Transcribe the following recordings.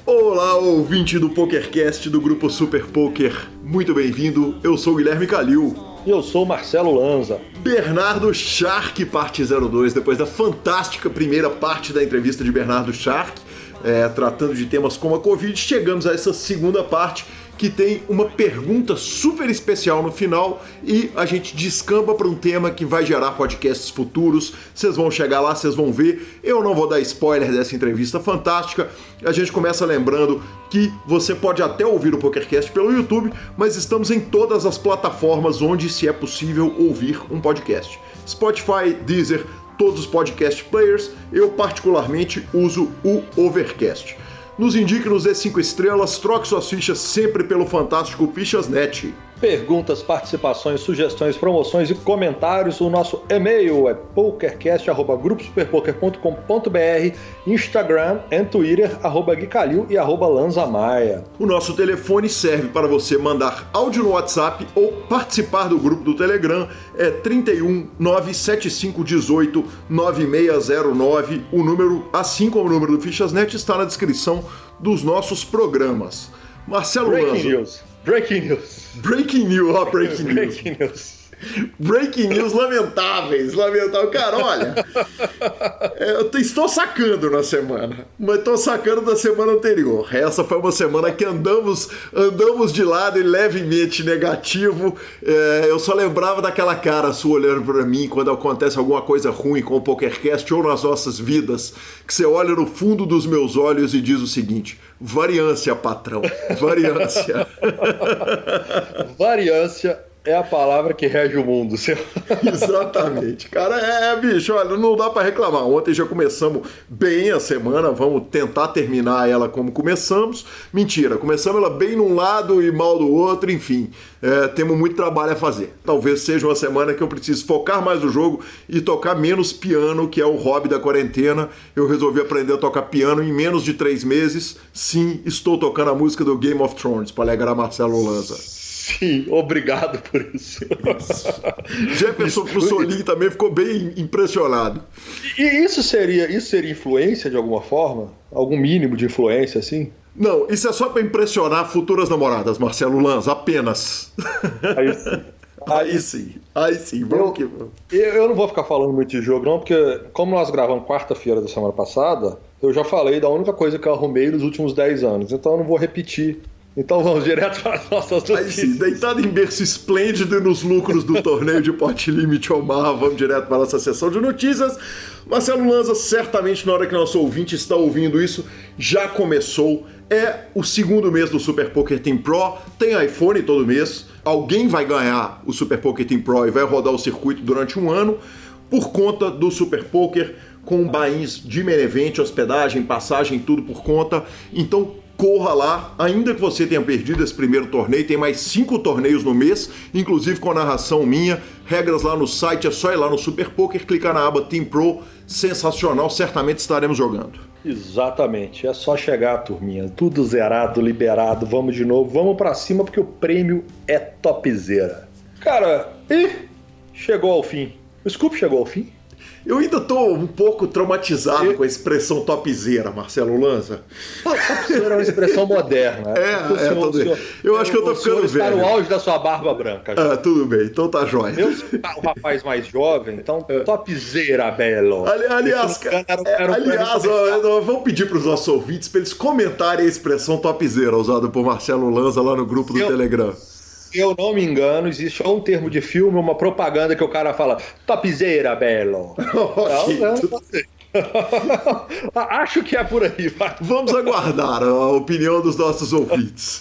Olá, ouvinte do PokerCast do grupo Super Poker. Muito bem-vindo, eu sou o Guilherme Calil. E eu sou o Marcelo Lanza. Bernardo Shark, parte 02, depois da fantástica primeira parte da entrevista de Bernardo Shark, tratando de temas como a Covid, chegamos a essa segunda parte, que tem uma pergunta super especial no final e a gente descamba para um tema que vai gerar podcasts futuros. Vocês vão chegar lá, vocês vão ver. Eu não vou dar spoiler dessa entrevista fantástica. A gente começa lembrando que você pode até ouvir o PokerCast pelo YouTube, mas estamos em todas as plataformas onde se é possível ouvir um podcast. Spotify, Deezer, todos os podcast players. Eu particularmente uso o Overcast. Nos indique, nos dê 5 estrelas, troque suas fichas sempre pelo fantástico Fichas.net. Perguntas, participações, sugestões, promoções e comentários. O nosso e-mail é pokercast@gruposuperpoker.com.br, Instagram e Twitter, @guicalil e @lanzamaia. O nosso telefone serve para você mandar áudio no WhatsApp ou participar do grupo do Telegram, é 31 97518 9609. O número, assim como o número do Fichas.net, está na descrição dos nossos programas. Marcelo Lanza. Breaking news. Breaking news lamentáveis. Cara, olha, eu estou sacando na semana, mas estou sacando da semana anterior. Essa foi uma semana que andamos de lado e levemente negativo. Eu só lembrava daquela cara sua olhando para mim quando acontece alguma coisa ruim com o PokerCast ou nas nossas vidas, que você olha no fundo dos meus olhos e diz o seguinte: variância, patrão, variância. Variância é a palavra que rege o mundo, senhor. Exatamente, cara, bicho, olha, não dá pra reclamar. Ontem já começamos bem a semana, vamos tentar terminar ela como começamos. Mentira, começamos ela bem num lado e mal do outro, enfim, temos muito trabalho a fazer. Talvez seja uma semana que eu preciso focar mais no jogo e tocar menos piano, que é o hobby da quarentena. Eu resolvi aprender a tocar piano em menos de 3 meses. Sim, estou tocando a música do Game of Thrones, para alegrar Marcelo Lanza. Sim, obrigado por isso. Jefferson Crussolin também ficou bem impressionado. E isso seria influência de alguma forma? Algum mínimo de influência, assim? Não, isso é só para impressionar futuras namoradas, Marcelo Lanza, apenas. Aí sim. Vamos que vamos. Eu não vou ficar falando muito de jogo, não, porque como nós gravamos quarta-feira da semana passada, eu já falei da única coisa que eu arrumei nos últimos 10 anos, então eu não vou repetir. Então vamos direto para as nossas notícias. Aí sim, deitado em berço esplêndido e nos lucros do torneio de Pot Limit Omar, vamos direto para a nossa sessão de notícias. Marcelo Lanza, certamente na hora que nosso ouvinte está ouvindo isso, já começou. É o segundo mês do Super Poker Team Pro, tem iPhone todo mês. Alguém vai ganhar o Super Poker Team Pro e vai rodar o circuito durante um ano por conta do Super Poker, com buy-ins de main event, hospedagem, passagem, tudo por conta. Então corra lá, ainda que você tenha perdido esse primeiro torneio, tem mais 5 torneios no mês, inclusive com a narração minha, regras lá no site, é só ir lá no Super Poker, clicar na aba Team Pro, sensacional, certamente estaremos jogando. Exatamente, é só chegar, turminha, tudo zerado, liberado, vamos de novo, vamos pra cima porque o prêmio é topzera. Cara, chegou ao fim, o Scoop chegou ao fim? Eu ainda tô um pouco traumatizado com a expressão topzera, Marcelo Lanza. Topzera é uma expressão moderna. Eu acho que eu tô ficando velho. Está no auge da sua barba branca. Tudo bem, então tá jóia. Eu sou o rapaz mais jovem, então topzera, belo. Aliás, vamos pedir para os nossos ouvintes para eles comentarem a expressão topzera usada por Marcelo Lanza lá no grupo do Telegram. Se eu não me engano, existe um termo de filme, uma propaganda que o cara fala topzera, belo. Acho que é por aí. Vai. Vamos aguardar a opinião dos nossos ouvintes.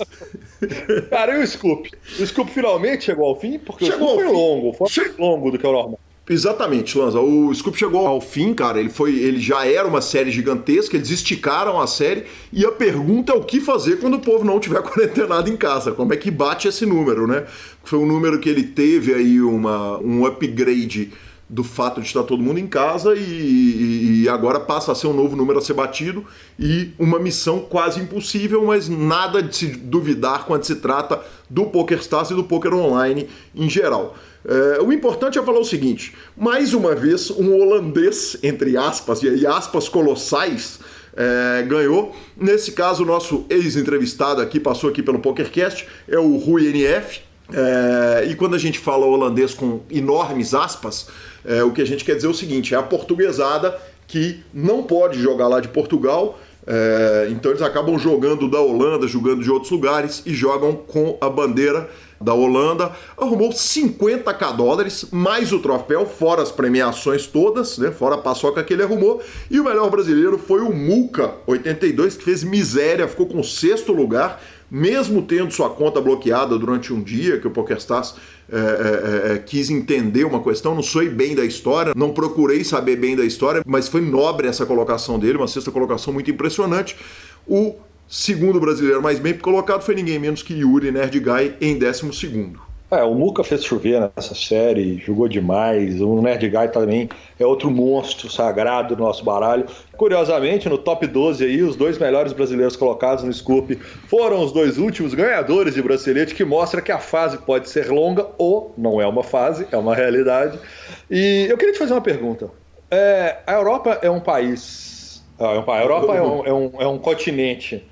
Cara, e o Scoop? O Scoop finalmente chegou ao fim? Porque o Scoop foi longo, foi mais longo do que o normal. Exatamente, Lanza. O Scoop chegou ao fim, cara. Ele já era uma série gigantesca, eles esticaram a série e a pergunta é o que fazer quando o povo não tiver quarentenado em casa. Como é que bate esse número, né? Foi um número que ele teve aí um upgrade do fato de estar todo mundo em casa e agora passa a ser um novo número a ser batido e uma missão quase impossível, mas nada de se duvidar quando se trata do PokerStars e do poker online em geral. O importante é falar o seguinte, mais uma vez um holandês, entre aspas, e aí aspas colossais, ganhou. Nesse caso, o nosso ex-entrevistado aqui, passou aqui pelo PokerCast, é o Rui NF. E quando a gente fala holandês com enormes aspas, o que a gente quer dizer é o seguinte, é a portuguesada que não pode jogar lá de Portugal, então eles acabam jogando da Holanda, jogando de outros lugares e jogam com a bandeira da Holanda. Arrumou 50k dólares, mais o troféu, fora as premiações todas, né, fora a paçoca que ele arrumou, e o melhor brasileiro foi o Muca 82, que fez miséria, ficou com o 6º lugar, mesmo tendo sua conta bloqueada durante um dia, que o PokerStars quis entender uma questão, não sei bem da história, não procurei saber bem da história, mas foi nobre essa colocação dele, uma 6ª colocação muito impressionante. O segundo brasileiro mais bem colocado foi ninguém menos que Yuri Nerdguy em 12º. O Muca fez chover nessa série, jogou demais. O Nerdguy também é outro monstro sagrado do nosso baralho. Curiosamente, no top 12 aí, os 2 melhores brasileiros colocados no Scoop foram os 2 últimos ganhadores de bracelete, que mostra que a fase pode ser longa ou não é uma fase, é uma realidade. E eu queria te fazer uma pergunta. A Europa é um país... A Europa é um continente...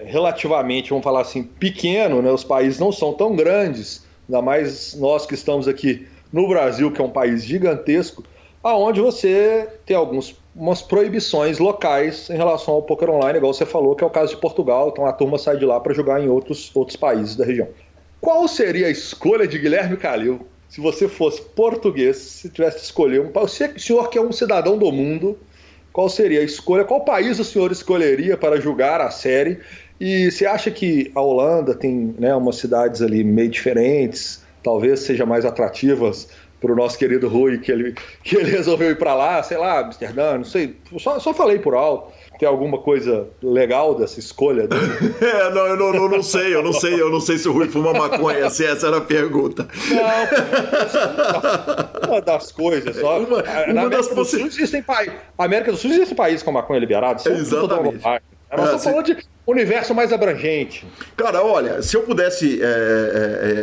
relativamente, vamos falar assim, pequeno, né? Os países não são tão grandes, ainda mais nós que estamos aqui no Brasil, que é um país gigantesco, aonde você tem umas proibições locais em relação ao poker online, igual você falou, que é o caso de Portugal, então a turma sai de lá para jogar em outros países da região. Qual seria a escolha de Guilherme Calil se você fosse português, se tivesse que escolher o senhor que é um cidadão do mundo? Qual seria a escolha? Qual país o senhor escolheria para julgar a série? E você acha que a Holanda tem, né, umas cidades ali meio diferentes, talvez sejam mais atrativas para o nosso querido Rui, que ele resolveu ir para lá, sei lá, Amsterdã, não sei, só falei por alto. Tem alguma coisa legal dessa escolha dele? Eu não sei se o Rui fuma maconha, se essa era a pergunta. Não, uma das coisas. Só, na América do Sul existem países com maconha liberada. Exatamente. Nós estamos falando de universo mais abrangente. Cara, olha, se eu pudesse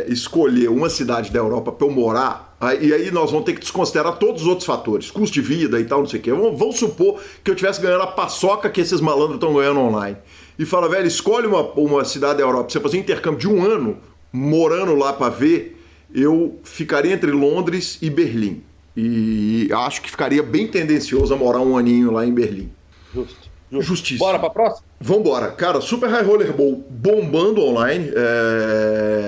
escolher uma cidade da Europa para eu morar, e aí nós vamos ter que desconsiderar todos os outros fatores, custo de vida e tal, não sei o quê. Vamos supor que eu estivesse ganhando a paçoca que esses malandros estão ganhando online. E fala, velho, escolhe uma cidade da Europa pra você fazer um intercâmbio de 1 ano, morando lá para ver, eu ficaria entre Londres e Berlim. E acho que ficaria bem tendencioso a morar 1 aninho lá em Berlim. Justíssimo. Bora pra próxima? Vambora. Cara, Super High Roller Bowl bombando online.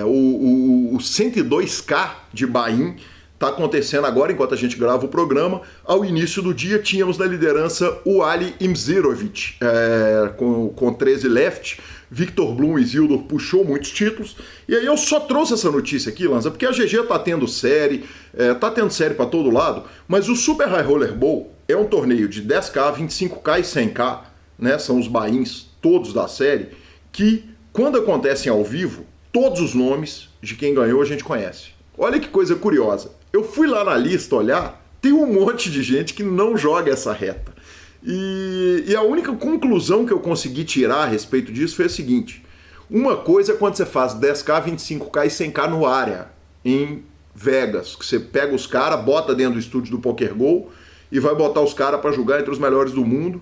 O 102K de Bahia está acontecendo agora, enquanto a gente grava o programa. Ao início do dia, tínhamos na liderança o Ali Imzirovic, com 13 left. Victor Blum e Isildur puxou muitos títulos. E aí eu só trouxe essa notícia aqui, Lanza, porque a GG tá tendo série para todo lado, mas o Super High Roller Bowl é um torneio de 10K, 25K e 100K, né? São os buy-ins todos da série, que quando acontecem ao vivo, todos os nomes de quem ganhou a gente conhece. Olha que coisa curiosa. Eu fui lá na lista olhar, tem um monte de gente que não joga essa reta. E a única conclusão que eu consegui tirar a respeito disso foi a seguinte. Uma coisa é quando você faz 10K, 25K e 100K no área, em Vegas, que você pega os caras, bota dentro do estúdio do PokerGo e vai botar os caras para jogar entre os melhores do mundo,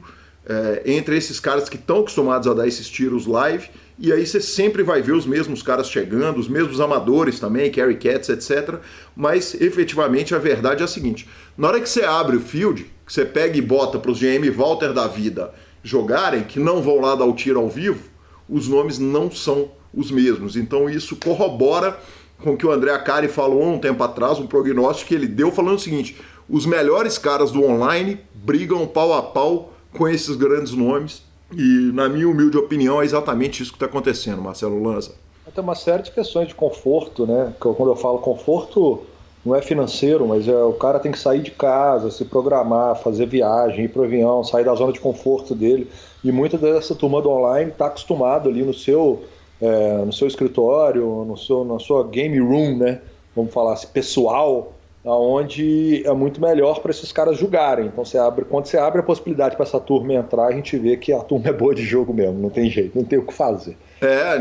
entre esses caras que estão acostumados a dar esses tiros live, e aí você sempre vai ver os mesmos caras chegando, os mesmos amadores também, Carry Cats, etc. Mas efetivamente a verdade é a seguinte, na hora que você abre o field, que você pega e bota para os GM Walter da vida jogarem, que não vão lá dar o tiro ao vivo, os nomes não são os mesmos. Então isso corrobora com o que o André Acari falou há um tempo atrás, um prognóstico que ele deu falando o seguinte, os melhores caras do online brigam pau a pau com esses grandes nomes, e na minha humilde opinião é exatamente isso que está acontecendo, Marcelo Lanza. Tem uma série de questões de conforto, né? Quando eu falo conforto, não é financeiro, mas o cara tem que sair de casa, se programar, fazer viagem, ir pro avião, sair da zona de conforto dele, e muita dessa turma do online está acostumado ali no seu escritório, na sua game room, né? Vamos falar assim, pessoal, onde é muito melhor para esses caras jogarem. Então, quando você abre a possibilidade para essa turma entrar, a gente vê que a turma é boa de jogo mesmo, não tem jeito, não tem o que fazer.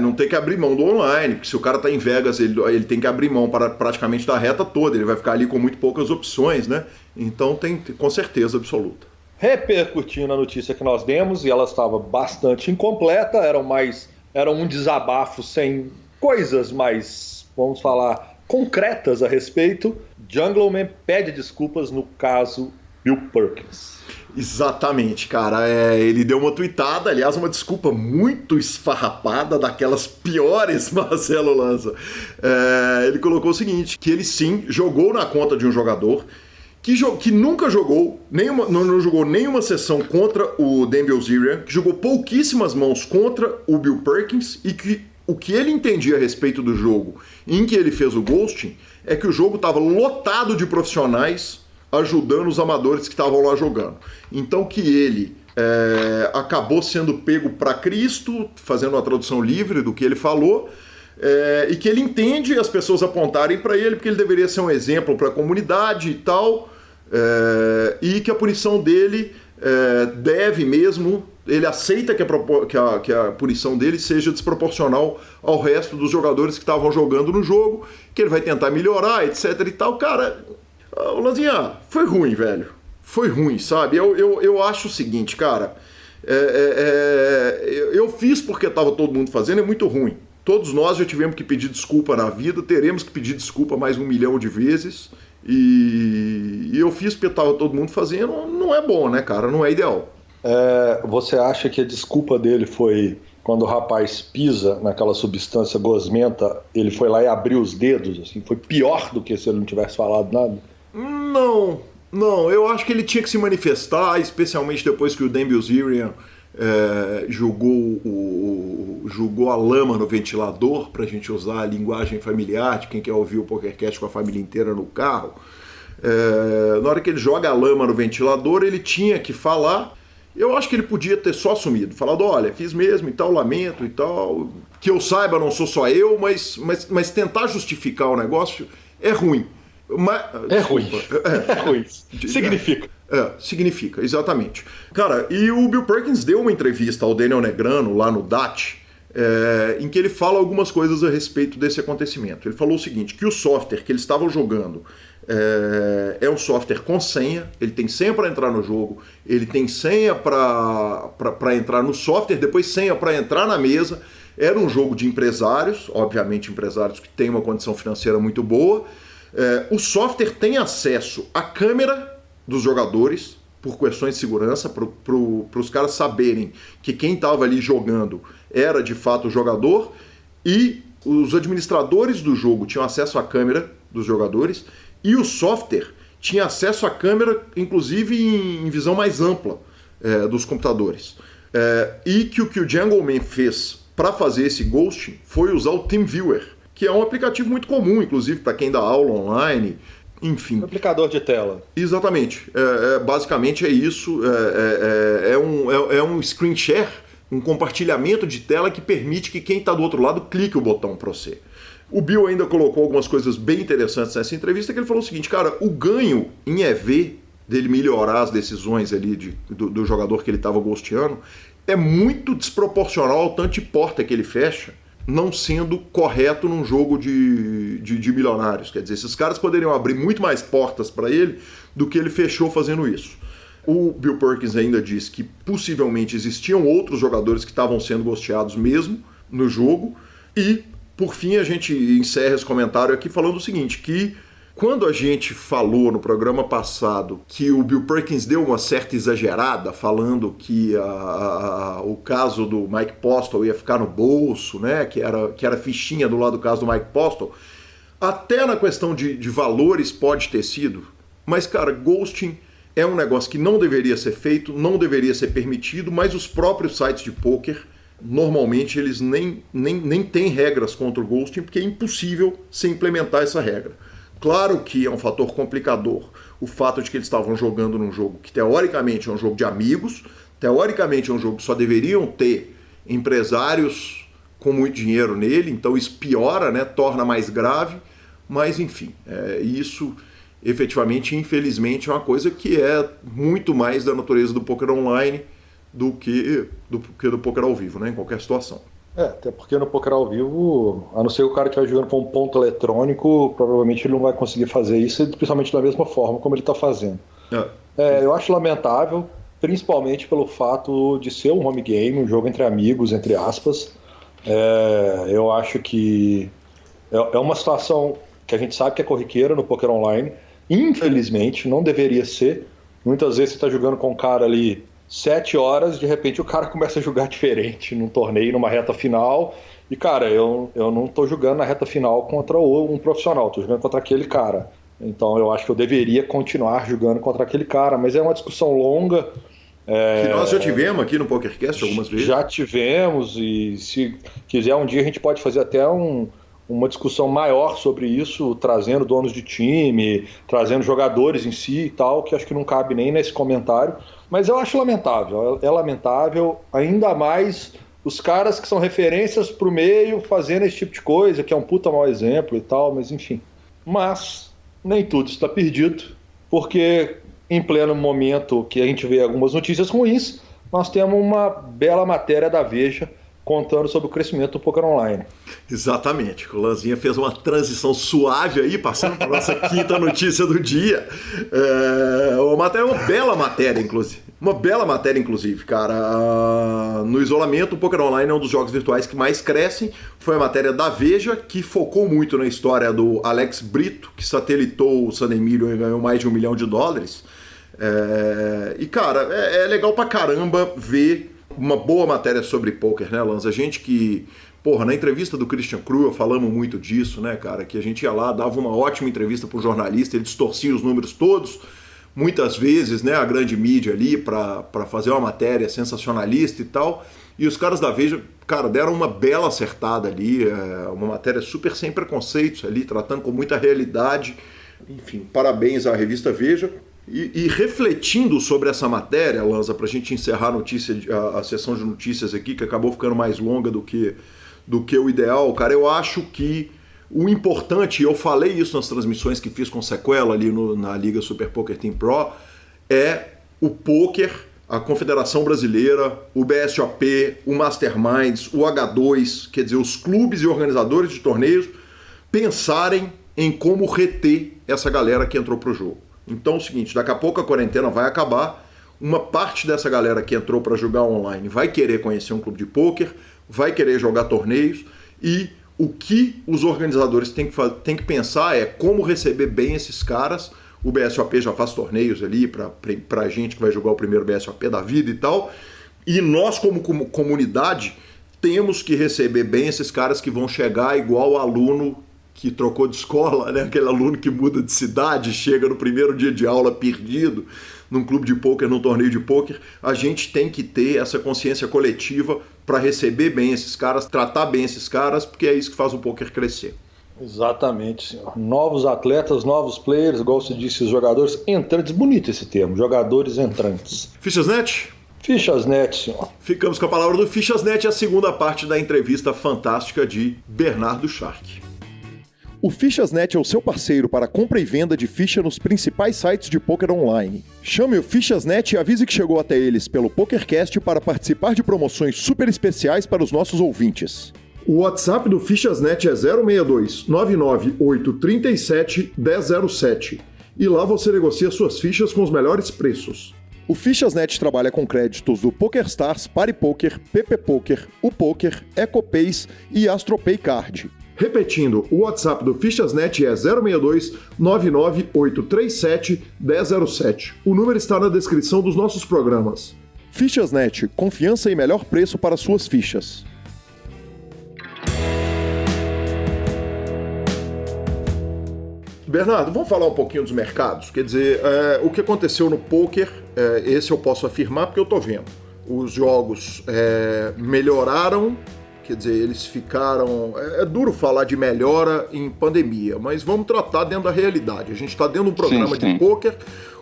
Não tem que abrir mão do online, porque se o cara tá em Vegas, ele tem que abrir mão praticamente da reta toda, ele vai ficar ali com muito poucas opções, né? Então tem com certeza absoluta. Repercutindo a notícia que nós demos, e ela estava bastante incompleta, era um desabafo sem coisas mais, vamos falar, concretas a respeito. Jungleman pede desculpas no caso Bill Perkins. Exatamente, cara. Ele deu uma tweetada, aliás, uma desculpa muito esfarrapada, daquelas piores, Marcelo Lanza. Ele colocou o seguinte, que ele sim jogou na conta de um jogador que nunca jogou, não jogou nenhuma sessão contra o Dan Bilzerian, que jogou pouquíssimas mãos contra o Bill Perkins, e que o que ele entendia a respeito do jogo em que ele fez o ghosting é que o jogo estava lotado de profissionais ajudando os amadores que estavam lá jogando. Então que ele acabou sendo pego para Cristo, fazendo uma tradução livre do que ele falou, e que ele entende as pessoas apontarem para ele porque ele deveria ser um exemplo para a comunidade e tal, e que a punição dele deve mesmo, ele aceita que a punição dele seja desproporcional ao resto dos jogadores que estavam jogando no jogo, que ele vai tentar melhorar, etc e tal. Cara, Lanzinha, foi ruim, velho. Foi ruim, sabe? Eu acho o seguinte, cara, eu fiz porque estava todo mundo fazendo, é muito ruim. Todos nós já tivemos que pedir desculpa na vida, teremos que pedir desculpa mais 1 milhão de vezes, e eu fiz porque estava todo mundo fazendo, não é bom, né, cara? Não é ideal. Você acha que a desculpa dele foi quando o rapaz pisa naquela substância gosmenta, ele foi lá e abriu os dedos, assim? Foi pior do que se ele não tivesse falado nada? Não, eu acho que ele tinha que se manifestar, especialmente depois que o Dan Bilzerian jogou a lama no ventilador, pra gente usar a linguagem familiar de quem quer ouvir o PokerCast com a família inteira no carro. Na hora que ele joga a lama no ventilador, ele tinha que falar. Eu acho que ele podia ter só assumido, falado, olha, fiz mesmo e tal, lamento e tal, que eu saiba, não sou só eu, mas tentar justificar o negócio é ruim. Ruim. Significa. Significa, exatamente. Cara, e o Bill Perkins deu uma entrevista ao Daniel Negreanu lá no DAT, em que ele fala algumas coisas a respeito desse acontecimento. Ele falou o seguinte, que o software que eles estavam jogando é um software com senha, ele tem senha para entrar no jogo, ele tem senha para entrar no software, depois senha para entrar na mesa. Era um jogo de empresários, obviamente empresários que têm uma condição financeira muito boa. O software tem acesso à câmera dos jogadores, por questões de segurança, para os caras saberem que quem estava ali jogando era de fato o jogador, e os administradores do jogo tinham acesso à câmera dos jogadores, e o software tinha acesso à câmera, inclusive em visão mais ampla dos computadores. E que o Jungleman fez para fazer esse ghosting foi usar o TeamViewer, que é um aplicativo muito comum, inclusive para quem dá aula online, enfim. Aplicador de tela. Exatamente. Basicamente é isso. É um screen share, um compartilhamento de tela que permite que quem está do outro lado clique o botão para você. O Bill ainda colocou algumas coisas bem interessantes nessa entrevista, que ele falou o seguinte, cara, o ganho em EV dele melhorar as decisões ali do jogador que ele estava ghosteando é muito desproporcional ao tanto de porta que ele fecha, não sendo correto num jogo de milionários. Quer dizer, esses caras poderiam abrir muito mais portas para ele do que ele fechou fazendo isso. O Bill Perkins ainda diz que possivelmente existiam outros jogadores que estavam sendo ghosteados mesmo no jogo. E, por fim, a gente encerra esse comentário aqui falando o seguinte, que quando a gente falou no programa passado que o Bill Perkins deu uma certa exagerada, falando que o caso do Mike Postle ia ficar no bolso, né, que era fichinha do lado do caso do Mike Postle, até na questão de valores pode ter sido, mas, cara, ghosting é um negócio que não deveria ser feito, não deveria ser permitido, mas os próprios sites de poker, normalmente, eles nem têm regras contra o ghosting, porque é impossível se implementar essa regra. Claro que é um fator complicador o fato de que eles estavam jogando num jogo que teoricamente é um jogo de amigos, teoricamente é um jogo que só deveriam ter empresários com muito dinheiro nele, então isso piora, né, torna mais grave, mas enfim, isso efetivamente, infelizmente, é uma coisa que é muito mais da natureza do poker online do que do poker ao vivo, né, em qualquer situação. Até porque no poker ao vivo, a não ser que o cara estiver jogando com um ponto eletrônico, provavelmente ele não vai conseguir fazer isso, principalmente da mesma forma como ele está fazendo. Eu acho lamentável, principalmente pelo fato de ser um home game, um jogo entre amigos, entre aspas. Eu acho que é uma situação que a gente sabe que é corriqueira no poker online. Infelizmente, não deveria ser. Muitas vezes você está jogando com um cara ali 7 horas, de repente o cara começa a jogar diferente num torneio, numa reta final. E, cara, eu não estou jogando na reta final contra um profissional, estou jogando contra aquele cara. Então eu acho que eu deveria continuar jogando contra aquele cara, mas é uma discussão longa. Que nós já tivemos aqui no PokerCast algumas vezes. Já tivemos, e se quiser um dia a gente pode fazer até uma discussão maior sobre isso, trazendo donos de time, trazendo jogadores em si e tal, que acho que não cabe nem nesse comentário. Mas eu acho lamentável, é lamentável, ainda mais os caras que são referências pro meio fazendo esse tipo de coisa, que é um puta mau exemplo e tal, mas enfim. Mas nem tudo está perdido, porque em pleno momento que a gente vê algumas notícias ruins, nós temos uma bela matéria da Veja contando sobre o crescimento do poker online. Exatamente, o Lanzinha fez uma transição suave aí, passando para a nossa quinta notícia do dia. Uma bela matéria, inclusive. Uma bela matéria, inclusive, cara. No isolamento, o poker online é um dos jogos virtuais que mais crescem. Foi a matéria da Veja, que focou muito na história do Alex Brito, que satelitou o San Emilio e ganhou mais de $1 milhão. E, cara, é legal pra caramba ver uma boa matéria sobre poker, né, Lanza? A gente que, na entrevista do Christian Crua falamos muito disso, né, cara? Que a gente ia lá, dava uma ótima entrevista pro jornalista, ele distorcia os números todos, muitas vezes, né, a grande mídia ali para fazer uma matéria sensacionalista e tal, e os caras da Veja, cara, deram uma bela acertada ali, uma matéria super sem preconceitos ali, tratando com muita realidade. Enfim, parabéns à revista Veja. E refletindo sobre essa matéria, Lanza, para a gente encerrar a sessão de notícias aqui, que acabou ficando mais longa do que o ideal, cara, eu acho que o importante, e eu falei isso nas transmissões que fiz com sequela ali na Liga Super Poker Team Pro, é o poker, a Confederação Brasileira, o BSOP, o Masterminds, o H2, quer dizer, os clubes e organizadores de torneios pensarem em como reter essa galera que entrou pro jogo. Então é o seguinte, daqui a pouco a quarentena vai acabar, uma parte dessa galera que entrou para jogar online vai querer conhecer um clube de pôquer, vai querer jogar torneios, e o que os organizadores têm que pensar é como receber bem esses caras. O BSOP já faz torneios ali para gente que vai jogar o primeiro BSOP da vida e tal, e nós como comunidade temos que receber bem esses caras que vão chegar igual o aluno que trocou de escola, né? Aquele aluno que muda de cidade, chega no primeiro dia de aula perdido, num clube de pôquer, num torneio de pôquer. A gente tem que ter essa consciência coletiva para receber bem esses caras, tratar bem esses caras, porque é isso que faz o pôquer crescer. Exatamente, senhor. Novos atletas, novos players, igual você disse, os jogadores entrantes, bonito esse termo, jogadores entrantes. Fichasnet? Fichasnet, senhor. Ficamos com a palavra do Fichasnet, a segunda parte da entrevista fantástica de Bernardo Shark. O Fichasnet é o seu parceiro para compra e venda de ficha nos principais sites de poker online. Chame o Fichasnet e avise que chegou até eles pelo PokerCast para participar de promoções super especiais para os nossos ouvintes. O WhatsApp do Fichasnet é 062 99837 1007 e lá você negocia suas fichas com os melhores preços. O Fichasnet trabalha com créditos do PokerStars, PariPoker, PP Poker, o Poker, EcoPays e AstroPay Card. Repetindo, o WhatsApp do Fichasnet é 062 99837 1007. O número está na descrição dos nossos programas. Fichasnet, confiança e melhor preço para suas fichas. Bernardo, vamos falar um pouquinho dos mercados? Quer dizer, o que aconteceu no poker, esse eu posso afirmar porque eu estou vendo. Os jogos melhoraram. Quer dizer, eles ficaram... É duro falar de melhora em pandemia, mas vamos tratar dentro da realidade. A gente está dentro de um programa de pôquer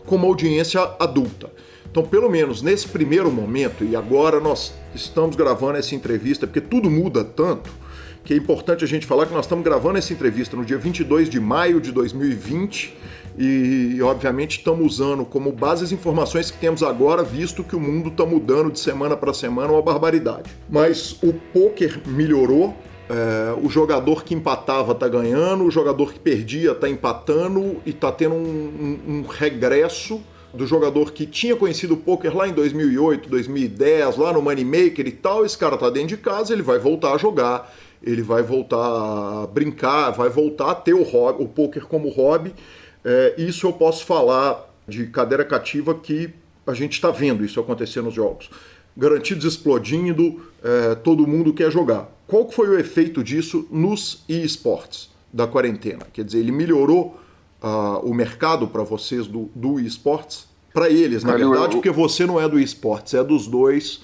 com uma audiência adulta. Então, pelo menos nesse primeiro momento, e agora nós estamos gravando essa entrevista, porque tudo muda tanto, que é importante a gente falar que nós estamos gravando essa entrevista no dia 22 de maio de 2020, e obviamente estamos usando como base as informações que temos agora, visto que o mundo está mudando de semana para semana uma barbaridade. Mas o poker melhorou, o jogador que empatava está ganhando, o jogador que perdia está empatando e está tendo um regresso do jogador que tinha conhecido o poker lá em 2008, 2010, lá no Moneymaker e tal. Esse cara tá dentro de casa, ele vai voltar a jogar, ele vai voltar a brincar, vai voltar a ter o poker como hobby. Isso eu posso falar de cadeira cativa, que a gente está vendo isso acontecer nos jogos. Garantidos explodindo, todo mundo quer jogar. Qual que foi o efeito disso nos eSports da quarentena? Quer dizer, ele melhorou o mercado para vocês do eSports? Para eles, na verdade, porque você não é do eSports, é dos dois.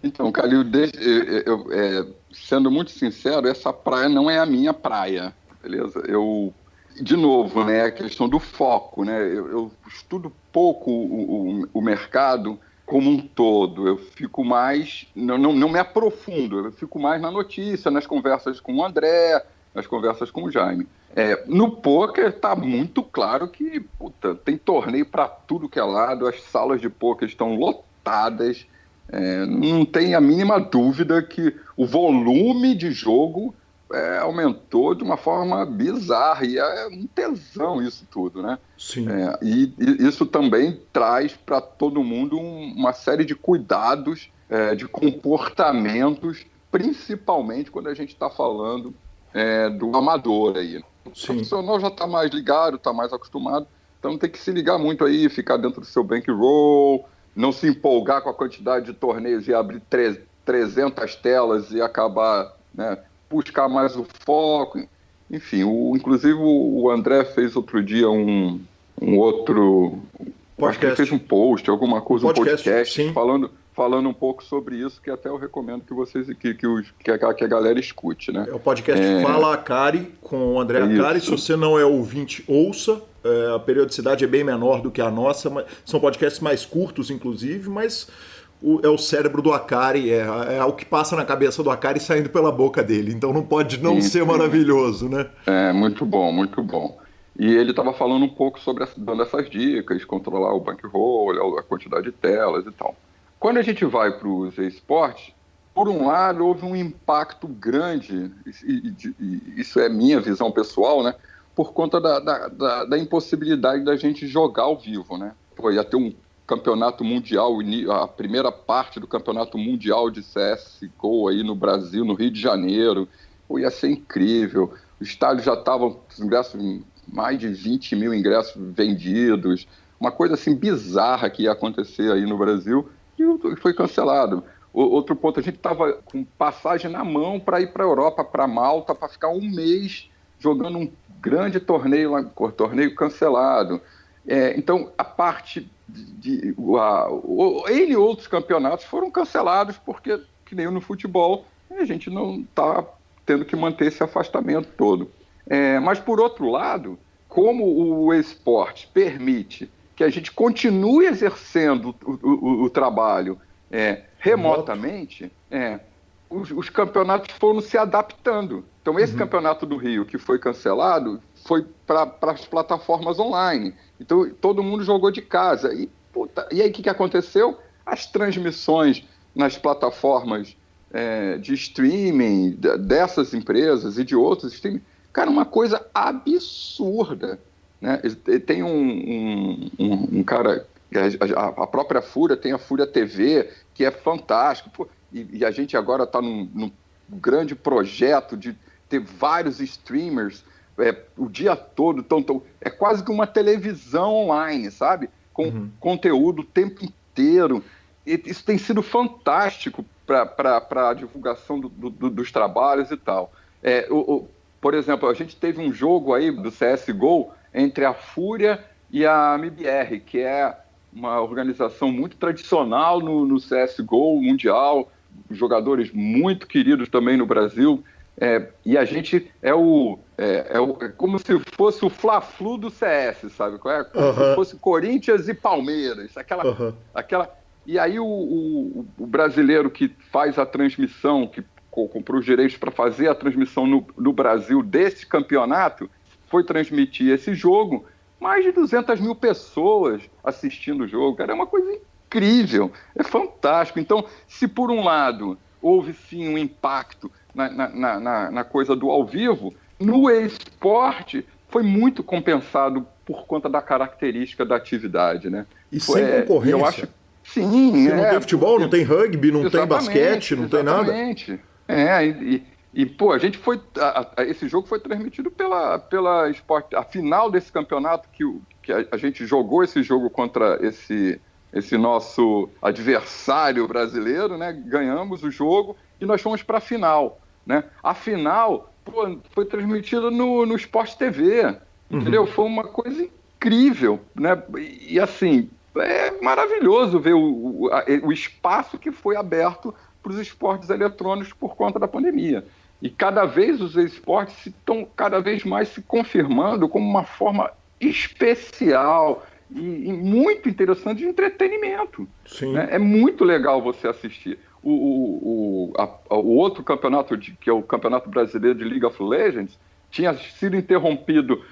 Então, Calil, sendo muito sincero, essa praia não é a minha praia, beleza? De novo, né, a questão do foco, né? Eu estudo pouco o mercado como um todo. Eu fico mais, não me aprofundo, eu fico mais na notícia, nas conversas com o André, nas conversas com o Jaime. No poker está muito claro que tem torneio para tudo que é lado, as salas de poker estão lotadas, não tem a mínima dúvida que o volume de jogo aumentou de uma forma bizarra, e é um tesão isso tudo, né? Sim. E isso também traz para todo mundo uma série de cuidados, de comportamentos, principalmente quando a gente está falando do amador aí. O profissional já está mais ligado, está mais acostumado, então tem que se ligar muito aí, ficar dentro do seu bankroll, não se empolgar com a quantidade de torneios e abrir 300 telas e acabar, né, buscar mais o foco. Enfim, inclusive o André fez outro dia um outro... Podcast. Acho que ele fez um post, alguma coisa, um podcast falando um pouco sobre isso, que até eu recomendo que vocês, que a galera escute, né? É o podcast Fala Acari, com o André Acari. Se você não é ouvinte, ouça. A periodicidade é bem menor do que a nossa, mas são podcasts mais curtos, inclusive, mas é o cérebro do Acari, é o que passa na cabeça do Acari saindo pela boca dele, então não pode não ser maravilhoso, né? Muito bom, muito bom. E ele estava falando um pouco sobre, dando essas dicas, controlar o bankroll, a quantidade de telas e tal. Quando a gente vai para os esportes, por um lado, houve um impacto grande, e isso é minha visão pessoal, né? Por conta da impossibilidade da gente jogar ao vivo, né? Ia ter um campeonato mundial, a primeira parte do campeonato mundial de CSGO aí no Brasil, no Rio de Janeiro. Ia ser incrível. O estádio já estava, mais de 20 mil ingressos vendidos. Uma coisa assim bizarra que ia acontecer aí no Brasil, e foi cancelado. Outro ponto, a gente estava com passagem na mão para ir para a Europa, para Malta, para ficar um mês jogando um grande torneio lá, torneio cancelado. Então, a parte ele e outros campeonatos foram cancelados porque, que nem no futebol, a gente não está tendo que manter esse afastamento todo. Mas, por outro lado, como o esporte permite que a gente continue exercendo o trabalho remotamente, os campeonatos foram se adaptando. Então, esse campeonato do Rio, que foi cancelado, foi para as plataformas online. Então, todo mundo jogou de casa. E aí, o que aconteceu? As transmissões nas plataformas de streaming dessas empresas e de outros streaming, cara, uma coisa absurda, né? Tem um cara, a própria Fúria, tem a Fúria TV, que é fantástico. E a gente agora está num grande projeto de ter vários streamers o dia todo. É quase que uma televisão online, sabe? Com conteúdo o tempo inteiro. E isso tem sido fantástico para a divulgação dos trabalhos e tal. Por exemplo, a gente teve um jogo aí do CSGO entre a Fúria e a MBR, que é uma organização muito tradicional no CSGO mundial, jogadores muito queridos também no Brasil, e a gente é como se fosse o Fla-Flu do CS, sabe? Como se fosse Corinthians e Palmeiras, aquela... E aí o brasileiro que faz a transmissão, que comprou os direitos para fazer a transmissão no Brasil desse campeonato, foi transmitir esse jogo, mais de 200 mil pessoas assistindo o jogo, cara, é uma coisa incrível, é fantástico. Então, se por um lado houve sim um impacto na coisa do ao vivo, no esporte foi muito compensado por conta da característica da atividade, né? E sem concorrência. Eu acho, sim, não tem futebol, não tem rugby, não tem basquete, não tem nada. Exatamente. Pô, a gente foi. Esse jogo foi transmitido pela Sport. A final desse campeonato que a gente jogou esse jogo contra esse nosso adversário brasileiro, né? Ganhamos o jogo e nós fomos para a final, né? A final, pô, foi transmitida no Sport TV, entendeu? Foi uma coisa incrível, né? E assim, é maravilhoso ver o espaço que foi aberto para os esportes eletrônicos por conta da pandemia. E cada vez os esportes estão cada vez mais se confirmando como uma forma especial e muito interessante de entretenimento. Sim. Né? É muito legal você assistir. O outro campeonato, que é o Campeonato Brasileiro de League of Legends, tinha sido interrompido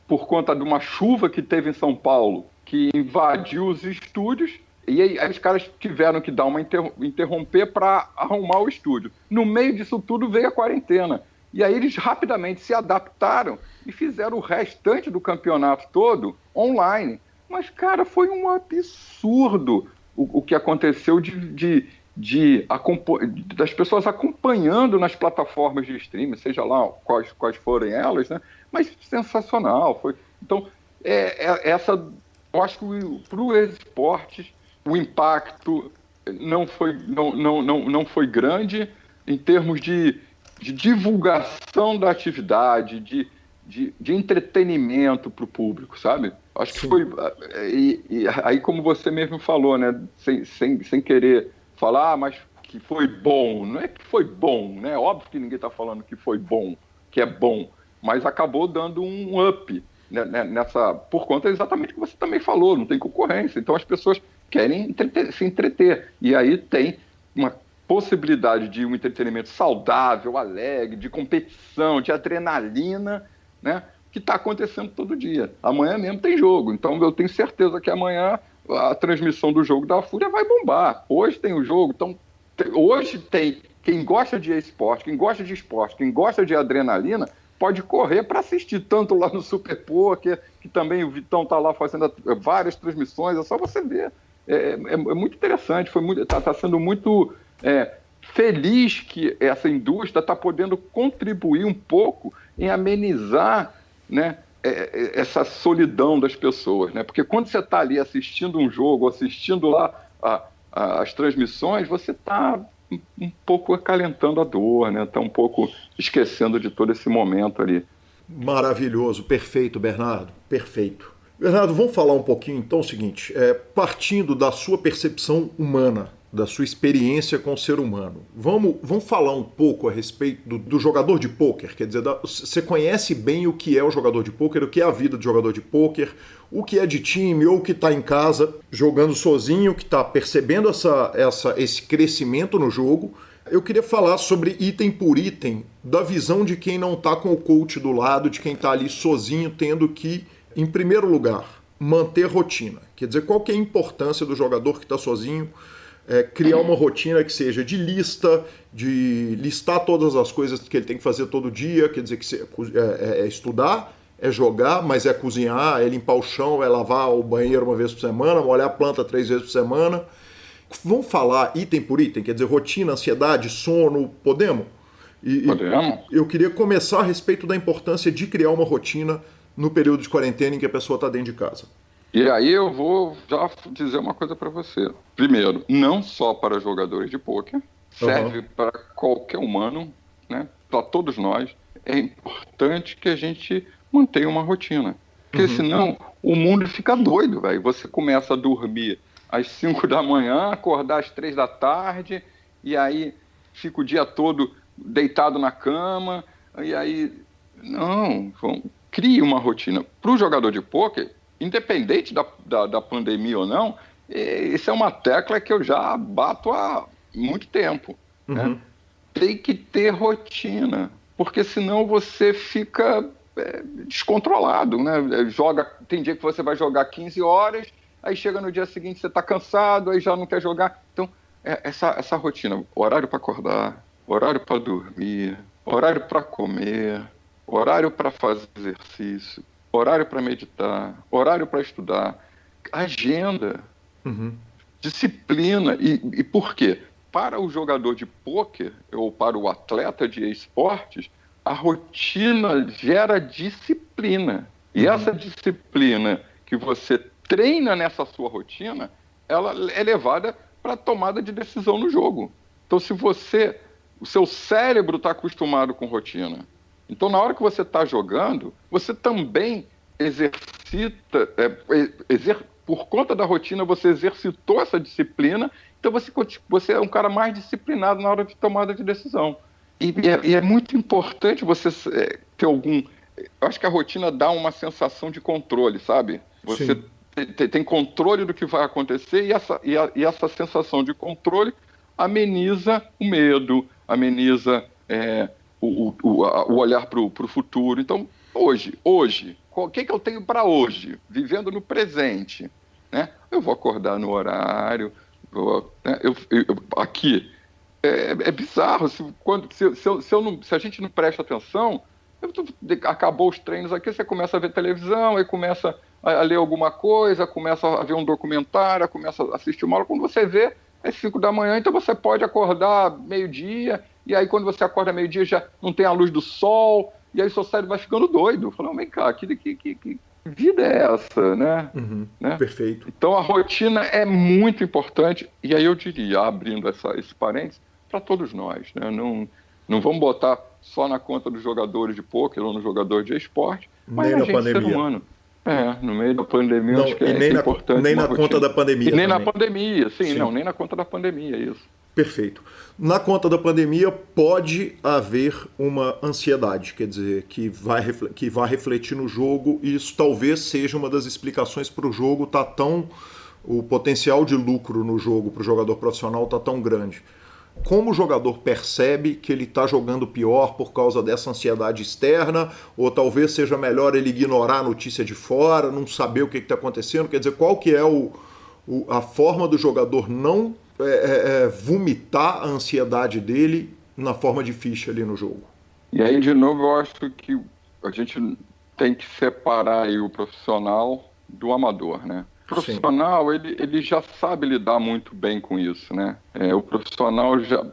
por conta de uma chuva que teve em São Paulo, que invadiu os estúdios, e aí os caras tiveram que dar uma interromper para arrumar o estúdio. No meio disso tudo veio a quarentena. E aí eles rapidamente se adaptaram e fizeram o restante do campeonato todo online. Mas, cara, foi um absurdo o que aconteceu das pessoas acompanhando nas plataformas de streaming, seja lá quais forem elas, né? Mas sensacional. Então, eu acho que para os esportes o impacto não foi grande em termos de divulgação da atividade, de entretenimento para o público, sabe? Acho que foi... E aí, como você mesmo falou, né? Sem querer falar, mas que foi bom. Não é que foi bom, né? Óbvio que ninguém está falando que foi bom, que é bom, mas acabou dando um up, né, por conta exatamente do que você também falou, não tem concorrência. Então, as pessoas querem se entreter. E aí tem uma possibilidade de um entretenimento saudável, alegre, de competição, de adrenalina, né, que está acontecendo todo dia. Amanhã mesmo tem jogo, então eu tenho certeza que amanhã a transmissão do jogo da Fúria vai bombar. Hoje tem o jogo, então hoje tem quem gosta de esporte, quem gosta de esporte, quem gosta de adrenalina, pode correr para assistir, tanto lá no Super Poker, que também o Vitão está lá fazendo várias transmissões, é só você ver. É muito interessante, está sendo muito feliz que essa indústria está podendo contribuir um pouco em amenizar, né, essa solidão das pessoas, né? Porque quando você está ali assistindo um jogo, assistindo lá as transmissões, você está um pouco acalentando a dor, né? Está um pouco esquecendo de todo esse momento ali. Maravilhoso, perfeito, Bernardo, perfeito. Bernardo, vamos falar um pouquinho então o seguinte, partindo da sua percepção humana, da sua experiência com o ser humano, vamos falar um pouco a respeito do jogador de pôquer, quer dizer, você conhece bem o que é o jogador de pôquer, o que é a vida de jogador de pôquer, o que é de time ou que está em casa jogando sozinho, que está percebendo esse crescimento no jogo. Eu queria falar sobre item por item, da visão de quem não está com o coach do lado, de quem está ali sozinho, tendo que, em primeiro lugar, manter rotina. Quer dizer, qual que é a importância do jogador que está sozinho criar uma rotina que seja de listar todas as coisas que ele tem que fazer todo dia, quer dizer, que é estudar, é jogar, mas é cozinhar, é limpar o chão, é lavar o banheiro uma vez por semana, molhar a planta 3 vezes por semana. Vamos falar item por item, quer dizer, rotina, ansiedade, sono, podemos? Podemos. Eu queria começar a respeito da importância de criar uma rotina no período de quarentena em que a pessoa está dentro de casa. E aí eu vou já dizer uma coisa para você. Primeiro, não só para jogadores de pôquer, serve para qualquer humano, né? Para todos nós. É importante que a gente mantenha uma rotina. Porque senão o mundo fica doido, velho. Você começa a dormir às 5 da manhã, acordar às 3 da tarde, e aí fica o dia todo deitado na cama, e aí... Não, crie uma rotina. Para o jogador de pôquer, independente da pandemia ou não, isso é uma tecla que eu já bato há muito tempo. Né? Tem que ter rotina, porque senão você fica descontrolado, né? Tem dia que você vai jogar 15 horas, aí chega no dia seguinte você está cansado, aí já não quer jogar. Então, essa rotina, horário para acordar, horário para dormir, horário para comer, horário para fazer exercício, horário para meditar, horário para estudar, agenda, disciplina. E por quê? Para o jogador de pôquer ou para o atleta de esportes, a rotina gera disciplina. E essa disciplina que você treina nessa sua rotina, ela é levada para a tomada de decisão no jogo. Então, se o seu cérebro está acostumado com rotina, então na hora que você está jogando, você também exercita, por conta da rotina, você exercitou essa disciplina, então você é um cara mais disciplinado na hora de tomada de decisão. E é muito importante você ter algum... Eu acho que a rotina dá uma sensação de controle, sabe? Você tem controle do que vai acontecer e essa sensação de controle ameniza o medo, ameniza o olhar para o futuro. Então, hoje, o que eu tenho para hoje? Vivendo no presente, né? Eu vou acordar no horário, aqui... É bizarro, se a gente não presta atenção, acabou os treinos aqui, você começa a ver televisão, aí começa a ler alguma coisa, começa a ver um documentário, começa a assistir uma aula, quando você vê, é 5 da manhã, então você pode acordar meio-dia, e aí quando você acorda meio-dia já não tem a luz do sol, e aí seu cérebro vai ficando doido, falando, vem cá, que vida é essa, né? Né? Perfeito. Então a rotina é muito importante, e aí eu diria, abrindo esse parênteses, para todos nós, né? Não vamos botar só na conta dos jogadores de pôquer ou no jogador de esporte, mas nem a gente, ser humano. No meio da pandemia, acho que é importante. Nem na conta da pandemia. E nem também. na pandemia, sim, não, nem na conta da pandemia, isso. Perfeito. Na conta da pandemia pode haver uma ansiedade, quer dizer, que vai refletir no jogo, e isso talvez seja uma das explicações para o jogo estar tão... O potencial de lucro no jogo para o jogador profissional está tão grande. Como o jogador percebe que ele está jogando pior por causa dessa ansiedade externa, ou talvez seja melhor ele ignorar a notícia de fora, não saber o que está acontecendo? Quer dizer, qual que é a forma do jogador não vomitar a ansiedade dele na forma de ficha ali no jogo? E aí, de novo, eu acho que a gente tem que separar aí o profissional do amador, né? O profissional, ele já sabe lidar muito bem com isso, né? O profissional já,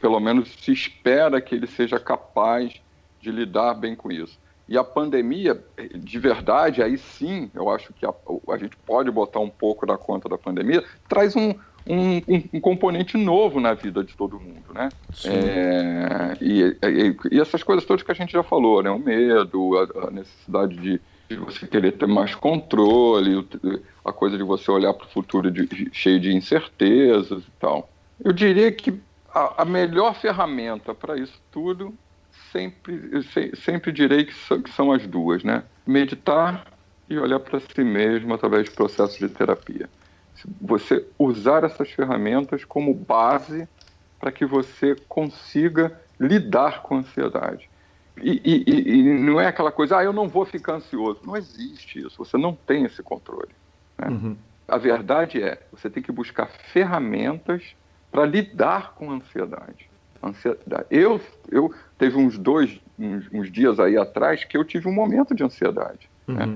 pelo menos, se espera que ele seja capaz de lidar bem com isso. E a pandemia, de verdade, aí sim, eu acho que a gente pode botar um pouco da conta da pandemia, traz um componente novo na vida de todo mundo, né? E essas coisas todas que a gente já falou, né? O medo, a necessidade de você querer ter mais controle, a coisa de você olhar para o futuro cheio de incertezas e tal. Eu diria que a melhor ferramenta para isso tudo, sempre direi que são as duas, né? Meditar e olhar para si mesmo através de processos de terapia. Você usar essas ferramentas como base para que você consiga lidar com a ansiedade. E não é aquela coisa, eu não vou ficar ansioso. Não existe isso, você não tem esse controle, né? A verdade você tem que buscar ferramentas para lidar com a ansiedade. Eu teve uns dias aí atrás que eu tive um momento de ansiedade, né?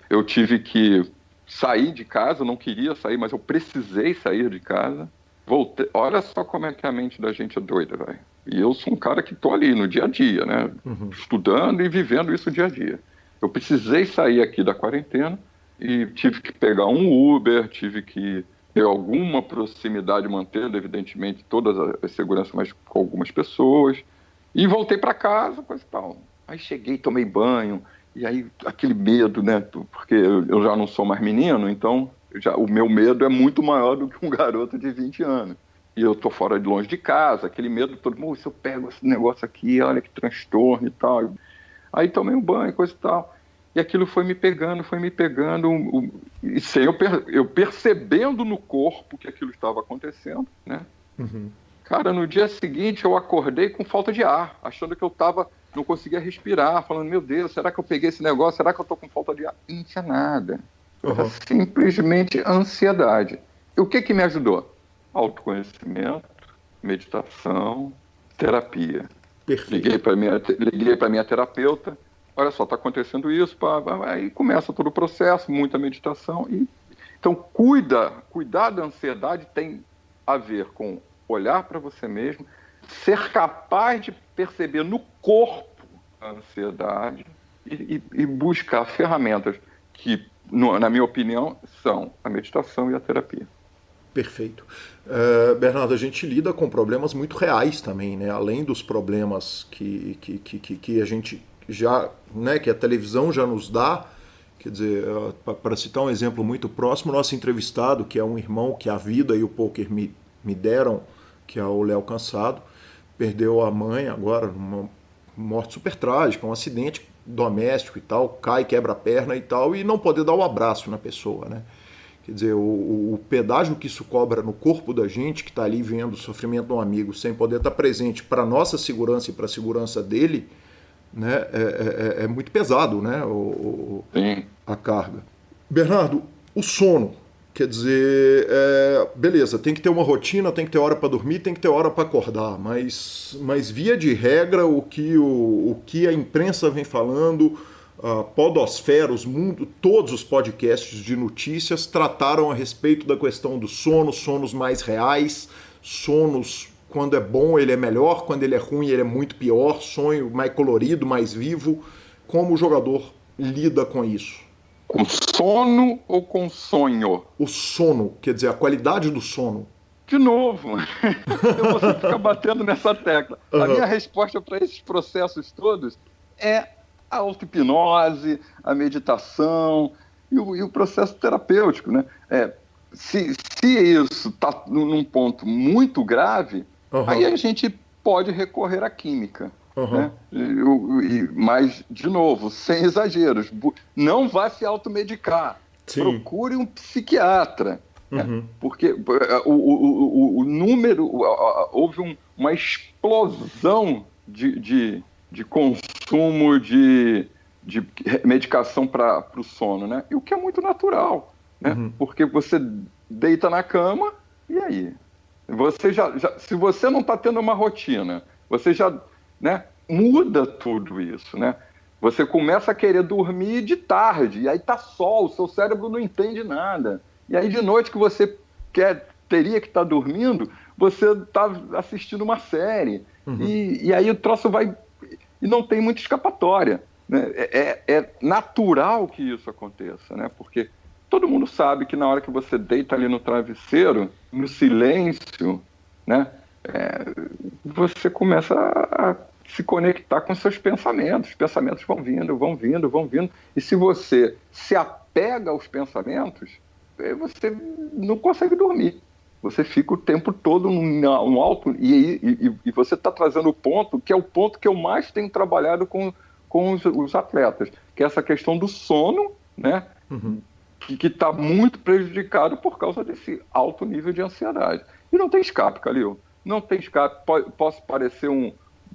Eu tive que sair de casa, eu não queria sair, mas eu precisei sair de casa. Voltei. Olha só como é que a mente da gente é doida, velho. E eu sou um cara que tô ali no dia a dia, né? Estudando e vivendo isso dia a dia. Eu precisei sair aqui da quarentena e tive que pegar um Uber, tive que ter alguma proximidade, mantendo, evidentemente, todas as seguranças, mas com algumas pessoas. E voltei para casa, coisa e tal. Aí cheguei, tomei banho, e aí aquele medo, né? Porque eu já não sou mais menino, então o meu medo é muito maior do que um garoto de 20 anos. E eu tô fora de longe de casa, aquele medo todo, se eu pego esse negócio aqui, olha que transtorno e tal. Aí tomei um banho, coisa e tal. E aquilo foi me pegando, e sem eu percebendo no corpo que aquilo estava acontecendo, né? Cara, no dia seguinte eu acordei com falta de ar, achando que eu estava não conseguia respirar, falando, meu Deus, será que eu peguei esse negócio? Será que eu estou com falta de ar? E não tinha nada. Era simplesmente ansiedade. E o que me ajudou? Autoconhecimento, meditação, terapia. Perfeito. Liguei para minha terapeuta, olha só, está acontecendo isso, aí começa todo o processo, muita meditação. Então, cuidar da ansiedade tem a ver com olhar para você mesmo, ser capaz de perceber no corpo a ansiedade e buscar ferramentas que, na minha opinião, são a meditação e a terapia. Perfeito. Bernardo, a gente lida com problemas muito reais também, né? Além dos problemas que a gente já, né, que a televisão já nos dá. Quer dizer, para citar um exemplo muito próximo, nosso entrevistado, que é um irmão que a vida e o poker me deram, que é o Léo Cansado, perdeu a mãe agora, numa morte super trágica, um acidente doméstico e tal, cai, quebra a perna e tal, e não poder dar um abraço na pessoa, né? Quer dizer, o pedágio que isso cobra no corpo da gente, que está ali vendo o sofrimento de um amigo, sem poder estar presente para nossa segurança e para a segurança dele, né, é muito pesado, né, a carga. Bernardo, o sono, quer dizer, beleza, tem que ter uma rotina, tem que ter hora para dormir, tem que ter hora para acordar, mas via de regra, o que a imprensa vem falando, a podosfera, todos os podcasts de notícias trataram a respeito da questão do sono, sonos mais reais, sonos quando é bom ele é melhor, quando ele é ruim ele é muito pior, sonho mais colorido, mais vivo. Como o jogador lida com isso? Com sono ou com sonho? O sono, quer dizer, a qualidade do sono. De novo, eu vou ficar batendo nessa tecla. A minha resposta para esses processos todos é a auto-hipnose, a meditação e o processo terapêutico, né? Se isso está num ponto muito grave, aí a gente pode recorrer à química. Né? Mas, de novo, sem exageros, não vá se automedicar. Sim. Procure um psiquiatra. Né? Porque o número, houve uma explosão de consumo de medicação para o sono, né? E o que é muito natural, né? Porque você deita na cama e aí? Você se você não está tendo uma rotina, você já, né, muda tudo isso, né? Você começa a querer dormir de tarde, e aí tá sol, o seu cérebro não entende nada. E aí de noite que você teria que estar dormindo, você está assistindo uma série. E aí o troço vai... E não tem muita escapatória. Né? É natural que isso aconteça, né? Porque todo mundo sabe que na hora que você deita ali no travesseiro, no silêncio, né? Você começa a se conectar com seus pensamentos. Os pensamentos vão vindo, vão vindo, vão vindo. E se você se apega aos pensamentos, você não consegue dormir. Você fica o tempo todo num alto... E você está trazendo o ponto, que é o ponto que eu mais tenho trabalhado com os atletas, que é essa questão do sono, né? Que está muito prejudicado por causa desse alto nível de ansiedade. E não tem escape, Calil. Não tem escape. Posso parecer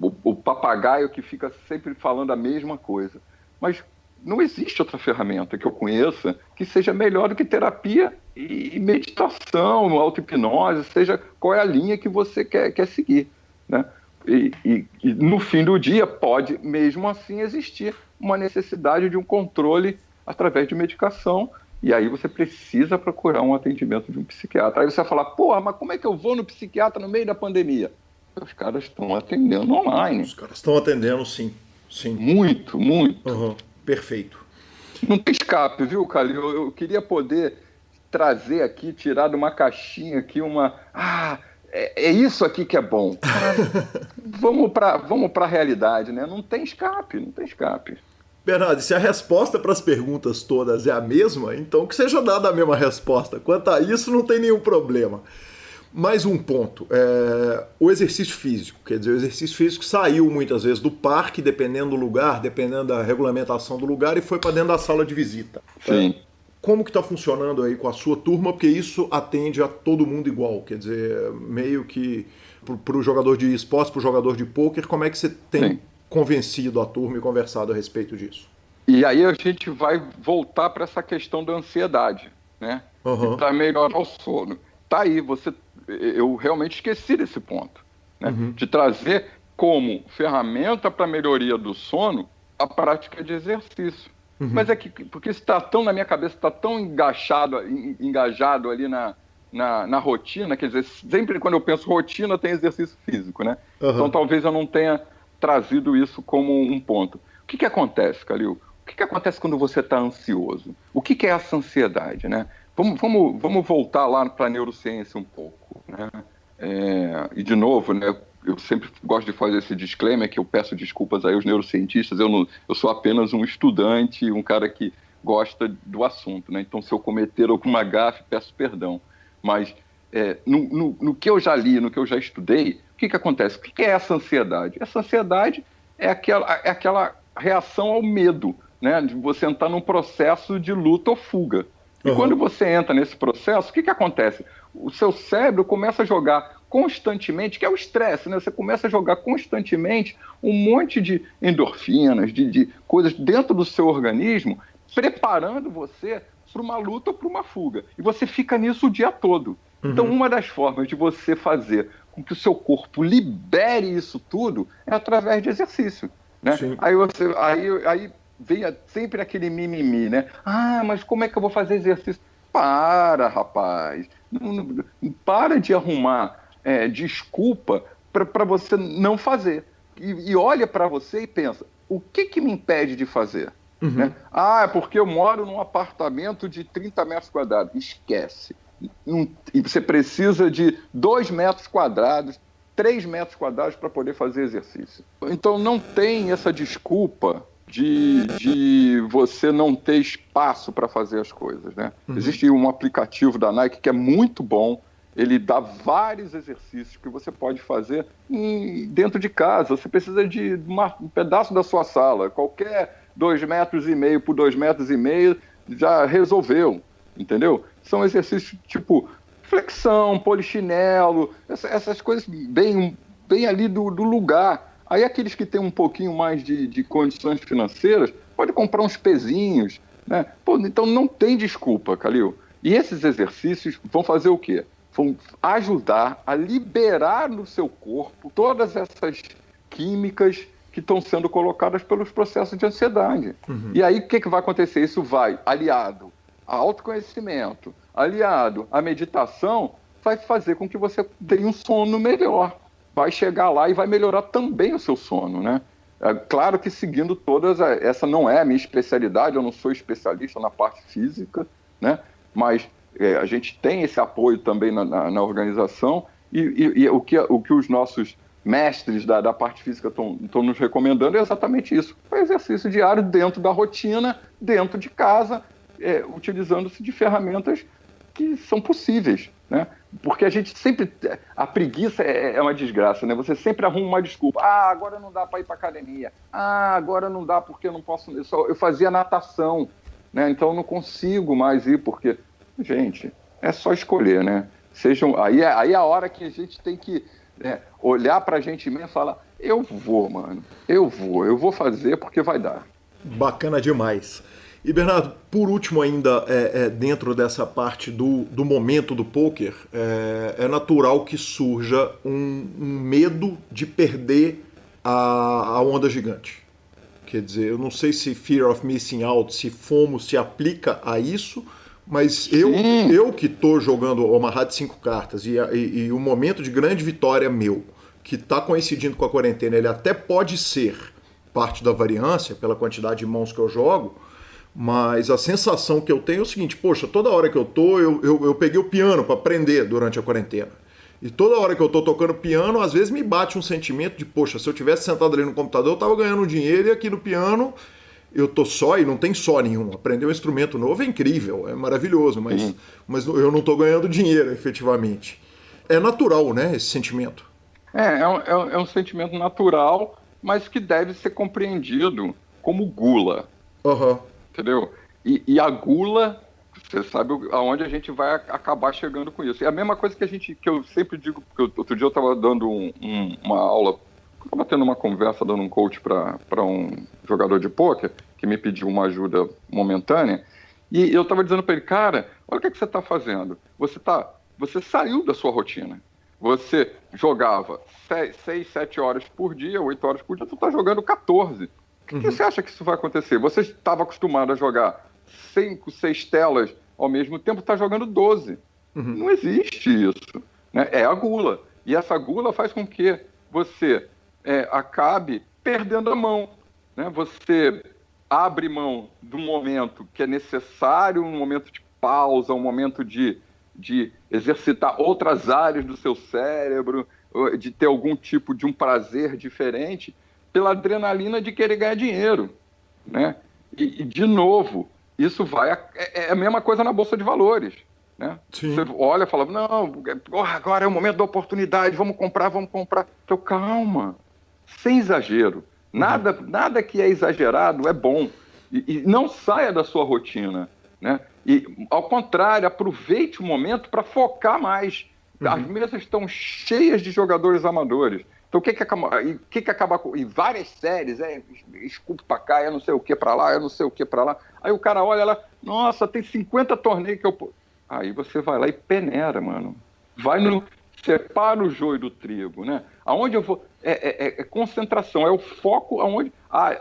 o papagaio que fica sempre falando a mesma coisa. Mas não existe outra ferramenta que eu conheça que seja melhor do que terapia e meditação, auto-hipnose, seja qual é a linha que você quer seguir, né? E no fim do dia pode, mesmo assim, existir uma necessidade de um controle através de medicação, e aí você precisa procurar um atendimento de um psiquiatra. Aí você vai falar, porra, mas como é que eu vou no psiquiatra no meio da pandemia? Os caras estão atendendo online. Os caras estão atendendo, sim. Sim. Muito, muito. Perfeito. Não tem escape, viu, Calil? Eu queria poder trazer aqui, tirar de uma caixinha aqui é isso aqui que é bom. Vamos para a realidade, né? Não tem escape, não tem escape. Bernardo, se a resposta para as perguntas todas é a mesma, então que seja dada a mesma resposta. Quanto a isso, não tem nenhum problema. Mais um ponto, o exercício físico. Quer dizer, o exercício físico saiu muitas vezes do parque, dependendo do lugar, dependendo da regulamentação do lugar, e foi para dentro da sala de visita. Sim. Como que está funcionando aí com a sua turma? Porque isso atende a todo mundo igual. Quer dizer, meio que para o jogador de esportes, para o jogador de pôquer, como é que você tem convencido a turma e conversado a respeito disso. E aí a gente vai voltar para essa questão da ansiedade, né? Para melhorar o sono. Tá aí, eu realmente esqueci desse ponto, né? De trazer como ferramenta para melhoria do sono a prática de exercício. Mas porque isso está tão na minha cabeça, está tão engajado ali na rotina, quer dizer, sempre quando eu penso rotina tem exercício físico, né? Então talvez eu não tenha trazido isso como um ponto. O que acontece, Calil? O que acontece quando você está ansioso? O que é essa ansiedade, né? Vamos voltar lá para a neurociência um pouco, né? E de novo, né? Eu sempre gosto de fazer esse disclaimer que eu peço desculpas aí aos neurocientistas. Eu sou apenas um estudante, um cara que gosta do assunto, né? Então, se eu cometer alguma gafe, peço perdão. Mas no que eu já li, no que eu já estudei, o que acontece? O que é essa ansiedade? Essa ansiedade é aquela reação ao medo, né? De você entrar num processo de luta ou fuga. E quando você entra nesse processo, o que acontece? O seu cérebro começa a jogar constantemente, que é o estresse, né? Você começa a jogar constantemente um monte de endorfinas, de coisas dentro do seu organismo, preparando você para uma luta ou para uma fuga. E você fica nisso o dia todo. Então, uma das formas de você fazer com que o seu corpo libere isso tudo é através de exercício, né? Aí vem sempre aquele mimimi, né? Ah, mas como é que eu vou fazer exercício? Para, rapaz. Não para de arrumar desculpa para você não fazer. E olha para você e pensa, o que me impede de fazer? Né? Ah, é porque eu moro num apartamento de 30 metros quadrados. Esquece. E você precisa de 2 metros quadrados, 3 metros quadrados para poder fazer exercício. Então não tem essa desculpa de você não ter espaço para fazer as coisas, né? Existe um aplicativo da Nike que é muito bom, ele dá vários exercícios que você pode fazer dentro de casa. Você precisa de um pedaço da sua sala, qualquer 2,5 metros por 2,5 metros já resolveu, entendeu? São exercícios tipo flexão, polichinelo, essas coisas bem ali do lugar. Aí aqueles que têm um pouquinho mais de condições financeiras, pode comprar uns pezinhos, né? Pô, então não tem desculpa, Calil. E esses exercícios vão fazer o quê? Vão ajudar a liberar no seu corpo todas essas químicas que estão sendo colocadas pelos processos de ansiedade. E aí o que vai acontecer? Isso vai, aliado a autoconhecimento, aliado à meditação, vai fazer com que você tenha um sono melhor. Vai chegar lá e vai melhorar também o seu sono, né? Claro que seguindo todas, essa não é a minha especialidade, eu não sou especialista na parte física, né? Mas a gente tem esse apoio também na organização e o que os nossos mestres da parte física estão nos recomendando é exatamente isso. O exercício diário dentro da rotina, dentro de casa, utilizando-se de ferramentas que são possíveis, né? Porque a preguiça é uma desgraça, né? Você sempre arruma uma desculpa. Ah, agora não dá para ir para academia. Ah, agora não dá porque eu não posso. Eu fazia natação, né? Então eu não consigo mais ir porque, gente, é só escolher, né? Aí é a hora que a gente tem que olhar para a gente mesmo e falar: eu vou, mano, eu vou fazer porque vai dar. Bacana demais. E Bernardo, por último ainda, dentro dessa parte do momento do poker, é natural que surja um medo de perder a onda gigante. Quer dizer, eu não sei se Fear of Missing Out, se FOMO se aplica a isso, mas eu que estou jogando Omaha de 5 cartas e o momento de grande vitória meu, que está coincidindo com a quarentena, ele até pode ser parte da variância, pela quantidade de mãos que eu jogo, mas a sensação que eu tenho é o seguinte: poxa, toda hora que eu tô, eu peguei o piano para aprender durante a quarentena. E toda hora que eu tô tocando piano, às vezes me bate um sentimento de, poxa, se eu tivesse sentado ali no computador, eu tava ganhando dinheiro, e aqui no piano eu tô só, e não tem só nenhum. Aprender um instrumento novo é incrível, é maravilhoso, mas eu não tô ganhando dinheiro, efetivamente. É natural, né, esse sentimento? É um sentimento natural, mas que deve ser compreendido como gula. Entendeu? E a gula, você sabe aonde a gente vai acabar chegando com isso. É a mesma coisa que eu sempre digo, porque outro dia eu estava dando uma aula estava tendo uma conversa, dando um coach para um jogador de pôquer que me pediu uma ajuda momentânea, e eu estava dizendo para ele, cara, olha o que você está fazendo. Você saiu da sua rotina. Você jogava 6, 7 horas por dia, 8 horas por dia, tu está jogando 14. O que você acha que isso vai acontecer? Você estava acostumado a jogar 5, 6 telas ao mesmo tempo, está jogando 12. Não existe isso, né? É a gula. E essa gula faz com que você acabe perdendo a mão, né? Você abre mão do momento que é necessário, um momento de pausa, um momento de exercitar outras áreas do seu cérebro, de ter algum tipo de um prazer diferente, pela adrenalina de querer ganhar dinheiro, né? E de novo, isso é a mesma coisa na Bolsa de Valores, né? Você olha e fala, não, agora é o momento da oportunidade, vamos comprar. Então, calma, sem exagero. Nada que é exagerado é bom. E não saia da sua rotina, né? E, ao contrário, aproveite o momento para focar mais. As mesas estão cheias de jogadores amadores. Então, o que acaba com... E várias séries, escupo para cá, eu não sei o que para lá, eu não sei o que para lá. Aí o cara olha lá, nossa, tem 50 torneios que eu... Aí você vai lá e peneira, mano. Separa o joio do trigo, né? Aonde eu vou... É concentração, é o foco aonde...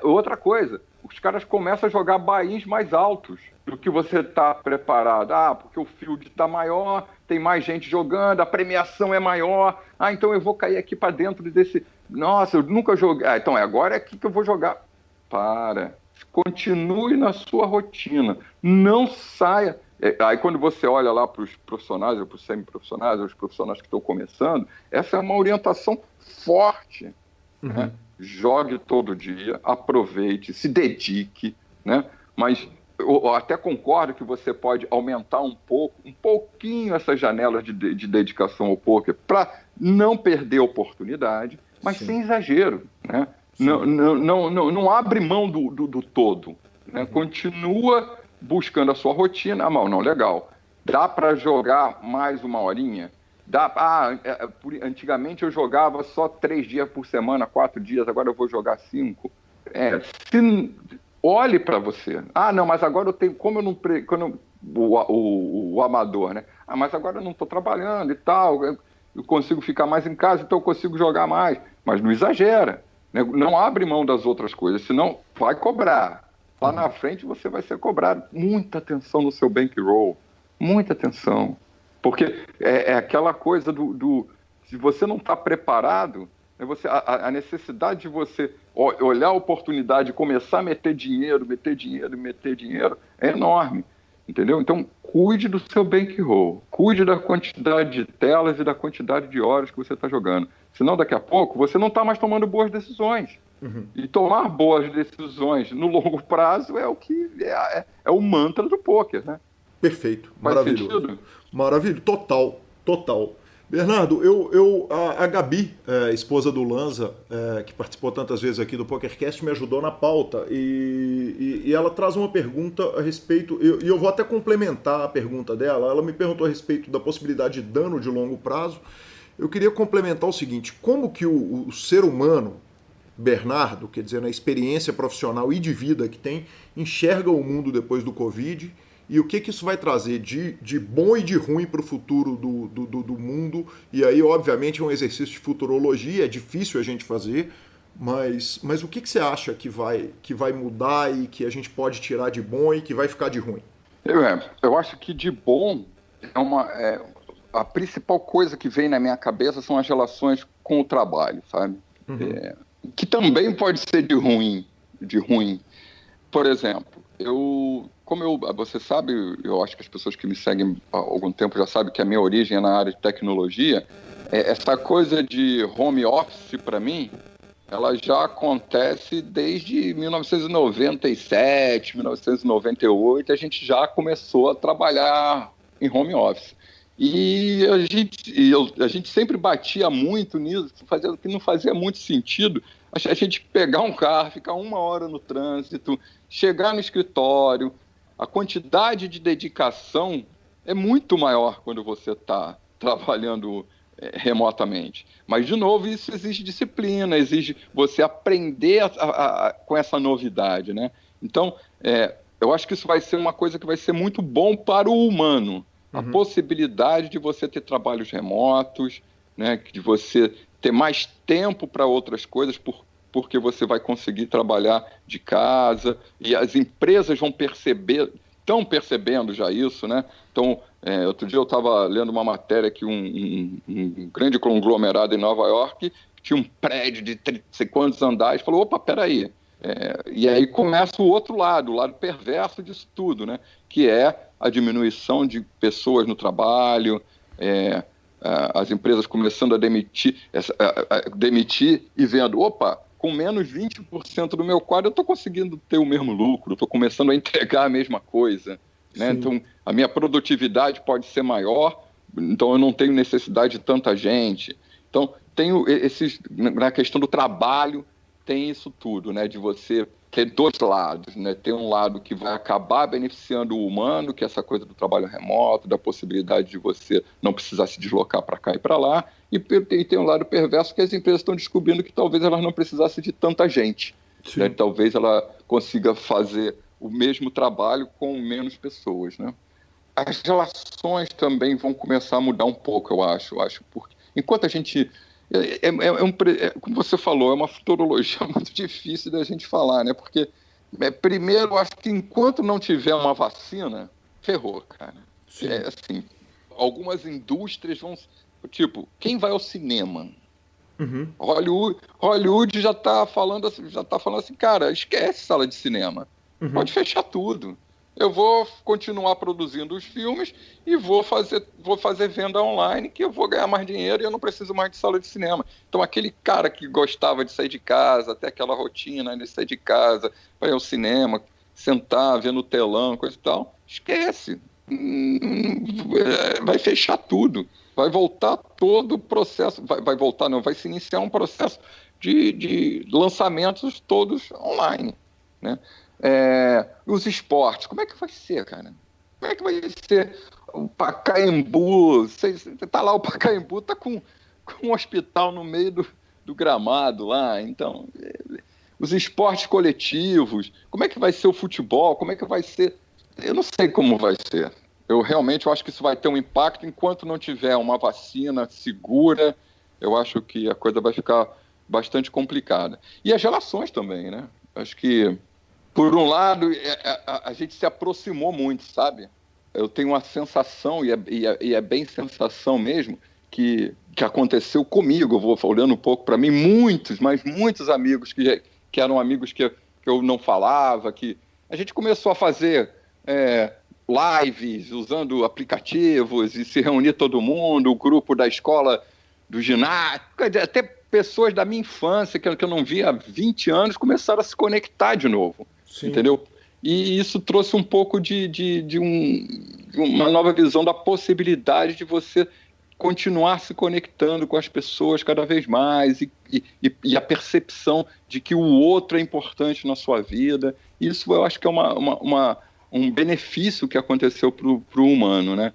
outra coisa, os caras começam a jogar buy-ins mais altos do que você está preparado. Porque o field está maior, tem mais gente jogando, a premiação é maior. Então eu vou cair aqui para dentro desse... Nossa, eu nunca joguei... Então agora é aqui que eu vou jogar. Continue na sua rotina. Não saia... Aí quando você olha lá para os profissionais, ou para os semi-profissionais, ou os profissionais que estão começando, essa é uma orientação forte, né? Jogue todo dia, aproveite, se dedique, né? Mas eu até concordo que você pode aumentar um pouquinho essa janela de dedicação ao poker para não perder a oportunidade, mas sem exagero, né? Não abre mão do todo, né? Continua buscando a sua rotina. Não, legal. Dá para jogar mais uma horinha? Antigamente eu jogava só 3 dias por semana, 4 dias, agora eu vou jogar 5. Olhe para você. Não, mas agora eu tenho... O amador, né? Mas agora eu não estou trabalhando e tal, eu consigo ficar mais em casa, então eu consigo jogar mais. Mas não exagera, né? Não abre mão das outras coisas, senão vai cobrar. Lá na frente você vai ser cobrado. Muita atenção no seu bankroll. Muita atenção. Porque é aquela coisa se você não está preparado, a necessidade de você olhar a oportunidade e começar a meter dinheiro é enorme. Entendeu? Então, cuide do seu bankroll. Cuide da quantidade de telas e da quantidade de horas que você está jogando. Senão, daqui a pouco, você não está mais tomando boas decisões. E tomar boas decisões no longo prazo é o que é o mantra do pôquer, né? Perfeito, Faz maravilhoso. sentido? Maravilhoso, total. Bernardo, a Gabi, esposa do Lanza, que participou tantas vezes aqui do PokerCast, me ajudou na pauta e ela traz uma pergunta a respeito, e eu vou até complementar a pergunta dela. Ela me perguntou a respeito da possibilidade de dano de longo prazo. Eu queria complementar o seguinte: como que o ser humano, Bernardo, quer dizer, na experiência profissional e de vida que tem, enxerga o mundo depois do Covid, e o que isso vai trazer de bom e de ruim para o futuro do mundo. E aí, obviamente, é um exercício de futurologia, é difícil a gente fazer, mas o que você acha que vai mudar e que a gente pode tirar de bom e que vai ficar de ruim? Eu acho que de bom, a principal coisa que vem na minha cabeça são as relações com o trabalho, sabe? Que também pode ser de ruim. Por exemplo, você sabe, eu acho que as pessoas que me seguem há algum tempo já sabem que a minha origem é na área de tecnologia. Essa coisa de home office, para mim, ela já acontece desde 1997, 1998, a gente já começou a trabalhar em home office. E a gente sempre batia muito nisso, que não fazia muito sentido a gente pegar um carro, ficar 1 hora no trânsito, chegar no escritório. A quantidade de dedicação é muito maior quando você está trabalhando remotamente. Mas, de novo, isso exige disciplina, exige você aprender com essa novidade, né? Então, eu acho que isso vai ser uma coisa que vai ser muito bom para o humano. A possibilidade de você ter trabalhos remotos, né? De você ter mais tempo para outras coisas, porque você vai conseguir trabalhar de casa, e as empresas vão perceber, estão percebendo já isso, né? Então, outro dia eu estava lendo uma matéria que um grande conglomerado em Nova York tinha um prédio de 30 sei quantos andares, falou, opa, peraí. E aí começa o outro lado, o lado perverso disso tudo, né? Que é a diminuição de pessoas no trabalho, as empresas começando a demitir e vendo, opa, com menos 20% do meu quadro eu estou conseguindo ter o mesmo lucro, estou começando a entregar a mesma coisa, né? Então a minha produtividade pode ser maior, então eu não tenho necessidade de tanta gente. Então tenho na questão do trabalho, tem isso tudo, né? De você ter dois lados, né? Tem um lado que vai acabar beneficiando o humano, que é essa coisa do trabalho remoto, da possibilidade de você não precisar se deslocar para cá e para lá, e tem um lado perverso que as empresas estão descobrindo que talvez elas não precisassem de tanta gente, né? Talvez ela consiga fazer o mesmo trabalho com menos pessoas, né? As relações também vão começar a mudar um pouco, eu acho, porque enquanto a gente... como você falou, é uma futurologia muito difícil da gente falar, né? Porque, primeiro, eu acho que enquanto não tiver uma vacina, ferrou, cara. Assim, algumas indústrias vão... Tipo, quem vai ao cinema? Hollywood já está falando assim, cara, esquece sala de cinema. Pode fechar tudo. Eu vou continuar produzindo os filmes e vou fazer venda online, que eu vou ganhar mais dinheiro e eu não preciso mais de sala de cinema. Então, aquele cara que gostava de sair de casa, até aquela rotina de sair de casa, vai ao cinema, sentar, ver no telão, coisa e tal, esquece. Vai fechar tudo. Vai voltar todo o processo. Vai voltar, não, vai se iniciar um processo de lançamentos todos online, né? Os esportes, como é que vai ser, cara? Como é que vai ser o Pacaembu? Você tá lá, o Pacaembu tá com um hospital no meio do gramado lá. Então, os esportes coletivos, como é que vai ser o futebol? Como é que vai ser? Eu não sei como vai ser. Eu realmente acho que isso vai ter um impacto enquanto não tiver uma vacina segura. Eu acho que a coisa vai ficar bastante complicada. E as relações também, né? Acho que por um lado, a gente se aproximou muito, sabe? Eu tenho uma sensação, e é bem sensação mesmo, que aconteceu comigo. Eu vou olhando um pouco para mim, mas muitos amigos que eram amigos que eu não falava, que a gente começou a fazer lives usando aplicativos e se reunir todo mundo, o grupo da escola, do ginásio, até pessoas da minha infância, que eu não via há 20 anos, começaram a se conectar de novo. Sim. Entendeu? E isso trouxe um pouco de uma nova visão da possibilidade de você continuar se conectando com as pessoas cada vez mais e a percepção de que o outro é importante na sua vida. Isso eu acho que é um benefício que aconteceu para o humano, né?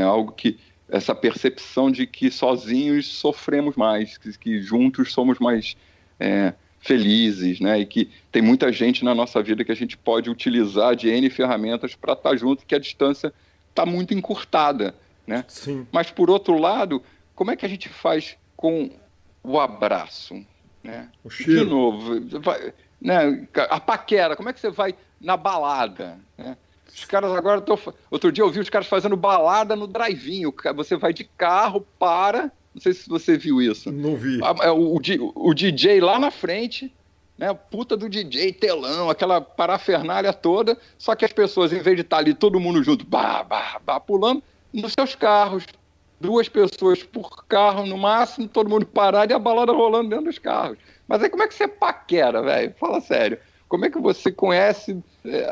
Algo que essa percepção de que sozinhos sofremos mais, que juntos somos mais felizes, né? E que tem muita gente na nossa vida que a gente pode utilizar de N ferramentas para estar junto, que a distância está muito encurtada, né? Sim. Mas, por outro lado, como é que a gente faz com o abraço, né? O cheiro. De novo, né? A paquera, como é que você vai na balada, né? Os caras agora outro dia eu vi os caras fazendo balada no drive-in. Você vai de carro, não sei se você viu isso. Não vi. O DJ lá na frente, né? Puta do DJ, telão, aquela parafernália toda, só que as pessoas, em vez de estar ali todo mundo junto, pulando, nos seus carros, 2 pessoas por carro no máximo, todo mundo parado e a balada rolando dentro dos carros. Mas aí como é que você paquera, velho? Fala sério. Como é que você conhece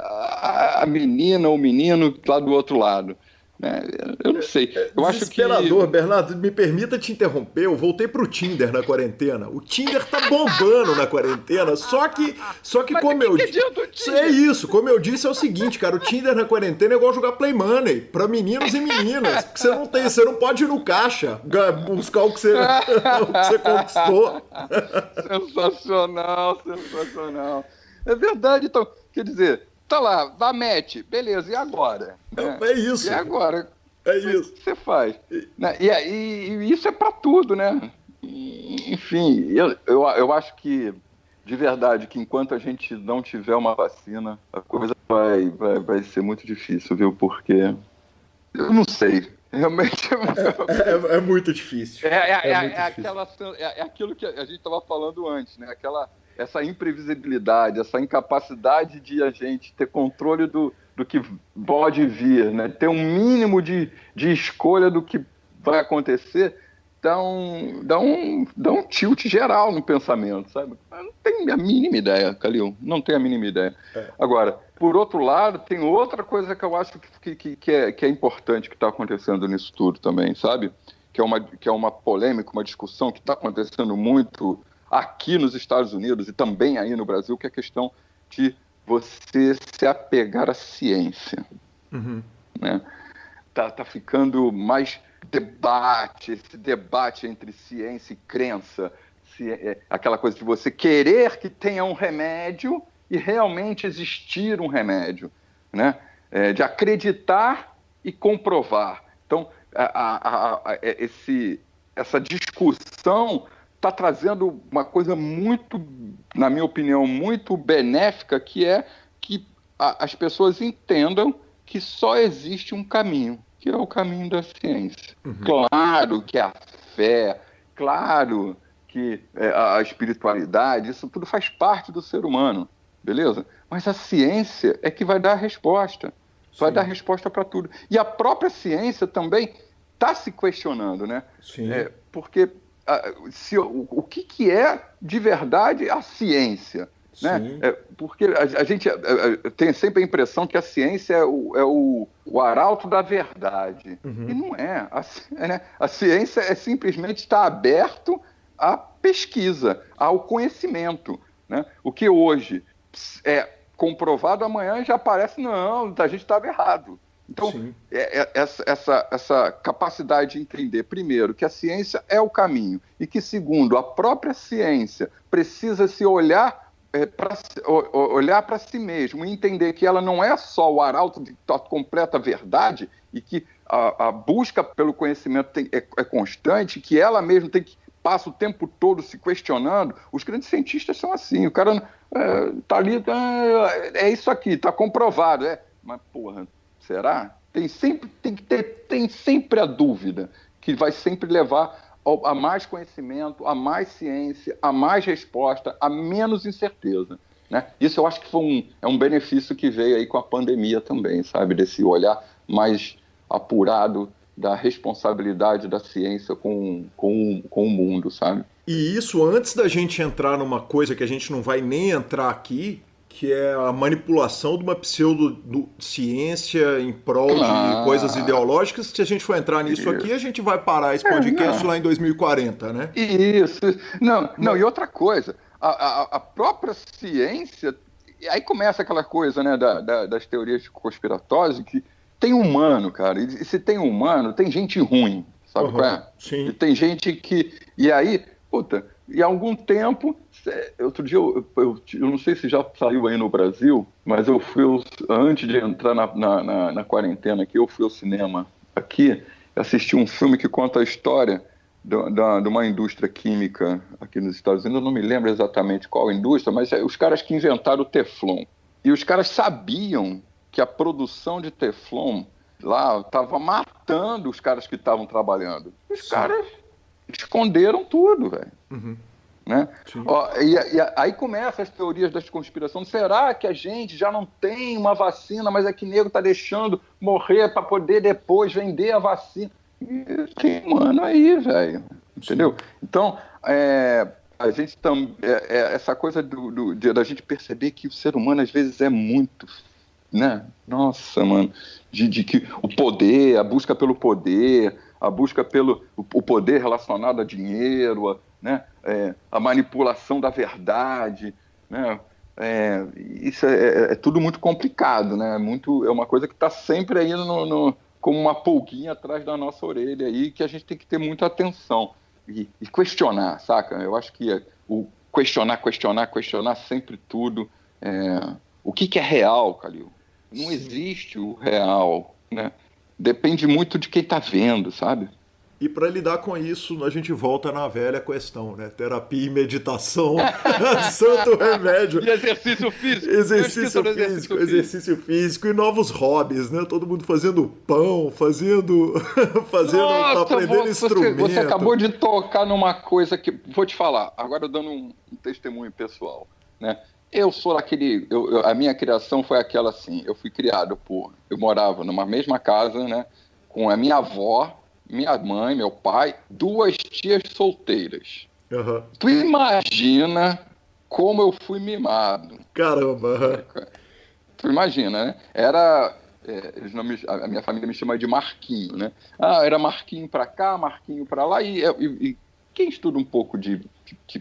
a menina ou o menino lá do outro lado? né? Eu não sei. Eu acho que... Desesperador, Bernardo, me permita te interromper, eu voltei pro Tinder na quarentena. O Tinder tá bombando na quarentena, só que Mas como eu disse... É isso, como eu disse, é o seguinte, cara, o Tinder na quarentena é igual jogar Play Money, pra meninos e meninas, porque você não pode ir no caixa buscar o que você, o que você conquistou. Sensacional, sensacional. É verdade, então, quer dizer, tá lá, dá match, beleza, e agora? É isso. E agora? É isso. O que você faz? Né? E isso é para tudo, né? Enfim, eu acho que, de verdade, que enquanto a gente não tiver uma vacina, a coisa vai ser muito difícil, viu? Porque eu não sei. Realmente é muito difícil. É aquilo que a gente estava falando antes, né? Essa imprevisibilidade, essa incapacidade de a gente ter controle do que pode vir, né? Ter um mínimo de escolha do que vai acontecer, dá um tilt geral no pensamento, sabe? Eu não tenho a mínima ideia, Calil, não tenho a mínima ideia. Agora, por outro lado, tem outra coisa que eu acho que é importante que está acontecendo nisso tudo também, sabe? Que é uma polêmica, uma discussão que está acontecendo muito aqui nos Estados Unidos e também aí no Brasil, que é a questão de você se apegar à ciência. Uhum. Né? Tá ficando mais esse debate entre ciência e crença, aquela coisa de você querer que tenha um remédio e realmente existir um remédio, né? De acreditar e comprovar. Então, essa discussão está trazendo uma coisa muito, na minha opinião, muito benéfica, que é que as pessoas entendam que só existe um caminho, que é o caminho da ciência. Uhum. Claro que a fé, claro que a espiritualidade, isso tudo faz parte do ser humano, beleza? Mas a ciência é que vai dar a resposta, vai dar a resposta para tudo. E a própria ciência também está se questionando, né? Sim. Porque o que é de verdade a ciência? Né? Porque a gente tem sempre a impressão que a ciência é o arauto da verdade. Uhum. E não é. A ciência é simplesmente estar aberto à pesquisa, ao conhecimento. Né? O que hoje é comprovado, amanhã já parece, não, a gente estava errado. Então, essa capacidade de entender, primeiro, que a ciência é o caminho e que, segundo, a própria ciência precisa se olhar para si mesmo e entender que ela não é só o arauto da completa verdade e que a busca pelo conhecimento é constante, que ela mesma passa o tempo todo se questionando. Os grandes cientistas são assim, o cara está ali, é isso aqui, está comprovado. Mas, porra, será? Tem sempre a dúvida, que vai sempre levar a mais conhecimento, a mais ciência, a mais resposta, a menos incerteza. Né? Isso eu acho que é um benefício que veio aí com a pandemia também, sabe? Desse olhar mais apurado da responsabilidade da ciência com o mundo, sabe? E isso antes da gente entrar numa coisa que a gente não vai nem entrar aqui, que é a manipulação de uma pseudociência em prol de coisas ideológicas. Se a gente for entrar nisso aqui, a gente vai parar esse podcast lá em 2040, né? Isso. Não, e outra coisa, a própria ciência, aí começa aquela coisa, né, das teorias conspiratórias, que tem humano, cara, e se tem humano, tem gente ruim, sabe qual é? Sim. E tem gente que... E aí, puta... E há algum tempo, outro dia, eu não sei se já saiu aí no Brasil, mas eu fui, antes de entrar na quarentena aqui, eu fui ao cinema aqui, assisti um filme que conta a história de uma indústria química aqui nos Estados Unidos. Eu não me lembro exatamente qual indústria, mas os caras que inventaram o Teflon. E os caras sabiam que a produção de Teflon lá estava matando os caras que estavam trabalhando. Os caras esconderam tudo, velho. Uhum. Né? E aí começam as teorias das conspirações. Será que a gente já não tem uma vacina, mas é que nego tá deixando morrer para poder depois vender a vacina? Tem humano aí, velho. Entendeu? Então, a gente essa coisa da gente perceber que o ser humano às vezes é muito né? Nossa, mano, de que o poder, a busca pelo poder, a busca pelo o poder relacionado a dinheiro, né? A manipulação da verdade, né? Isso é tudo muito complicado, né? É uma coisa que está sempre aí como uma pulguinha atrás da nossa orelha aí, que a gente tem que ter muita atenção e questionar, saca? Eu acho que o questionar sempre tudo. O que é real, Calil? Não existe o real, né? Depende muito de quem está vendo, sabe? E para lidar com isso, a gente volta na velha questão, né? Terapia e meditação, santo remédio. E exercício físico. Exercício físico e novos hobbies, né? Todo mundo fazendo pão, Nossa, aprendendo instrumento. Você acabou de tocar numa coisa que... Vou te falar, agora dando um testemunho pessoal, né? Eu sou aquele... a minha criação foi aquela assim, eu fui criado eu morava numa mesma casa, né? Com a minha avó, minha mãe, meu pai, 2 tias solteiras. Uhum. Tu imagina como eu fui mimado. Caramba! Tu imagina, né? A minha família me chama de Marquinho, né? Era Marquinho pra cá, Marquinho pra lá, e quem estuda um pouco de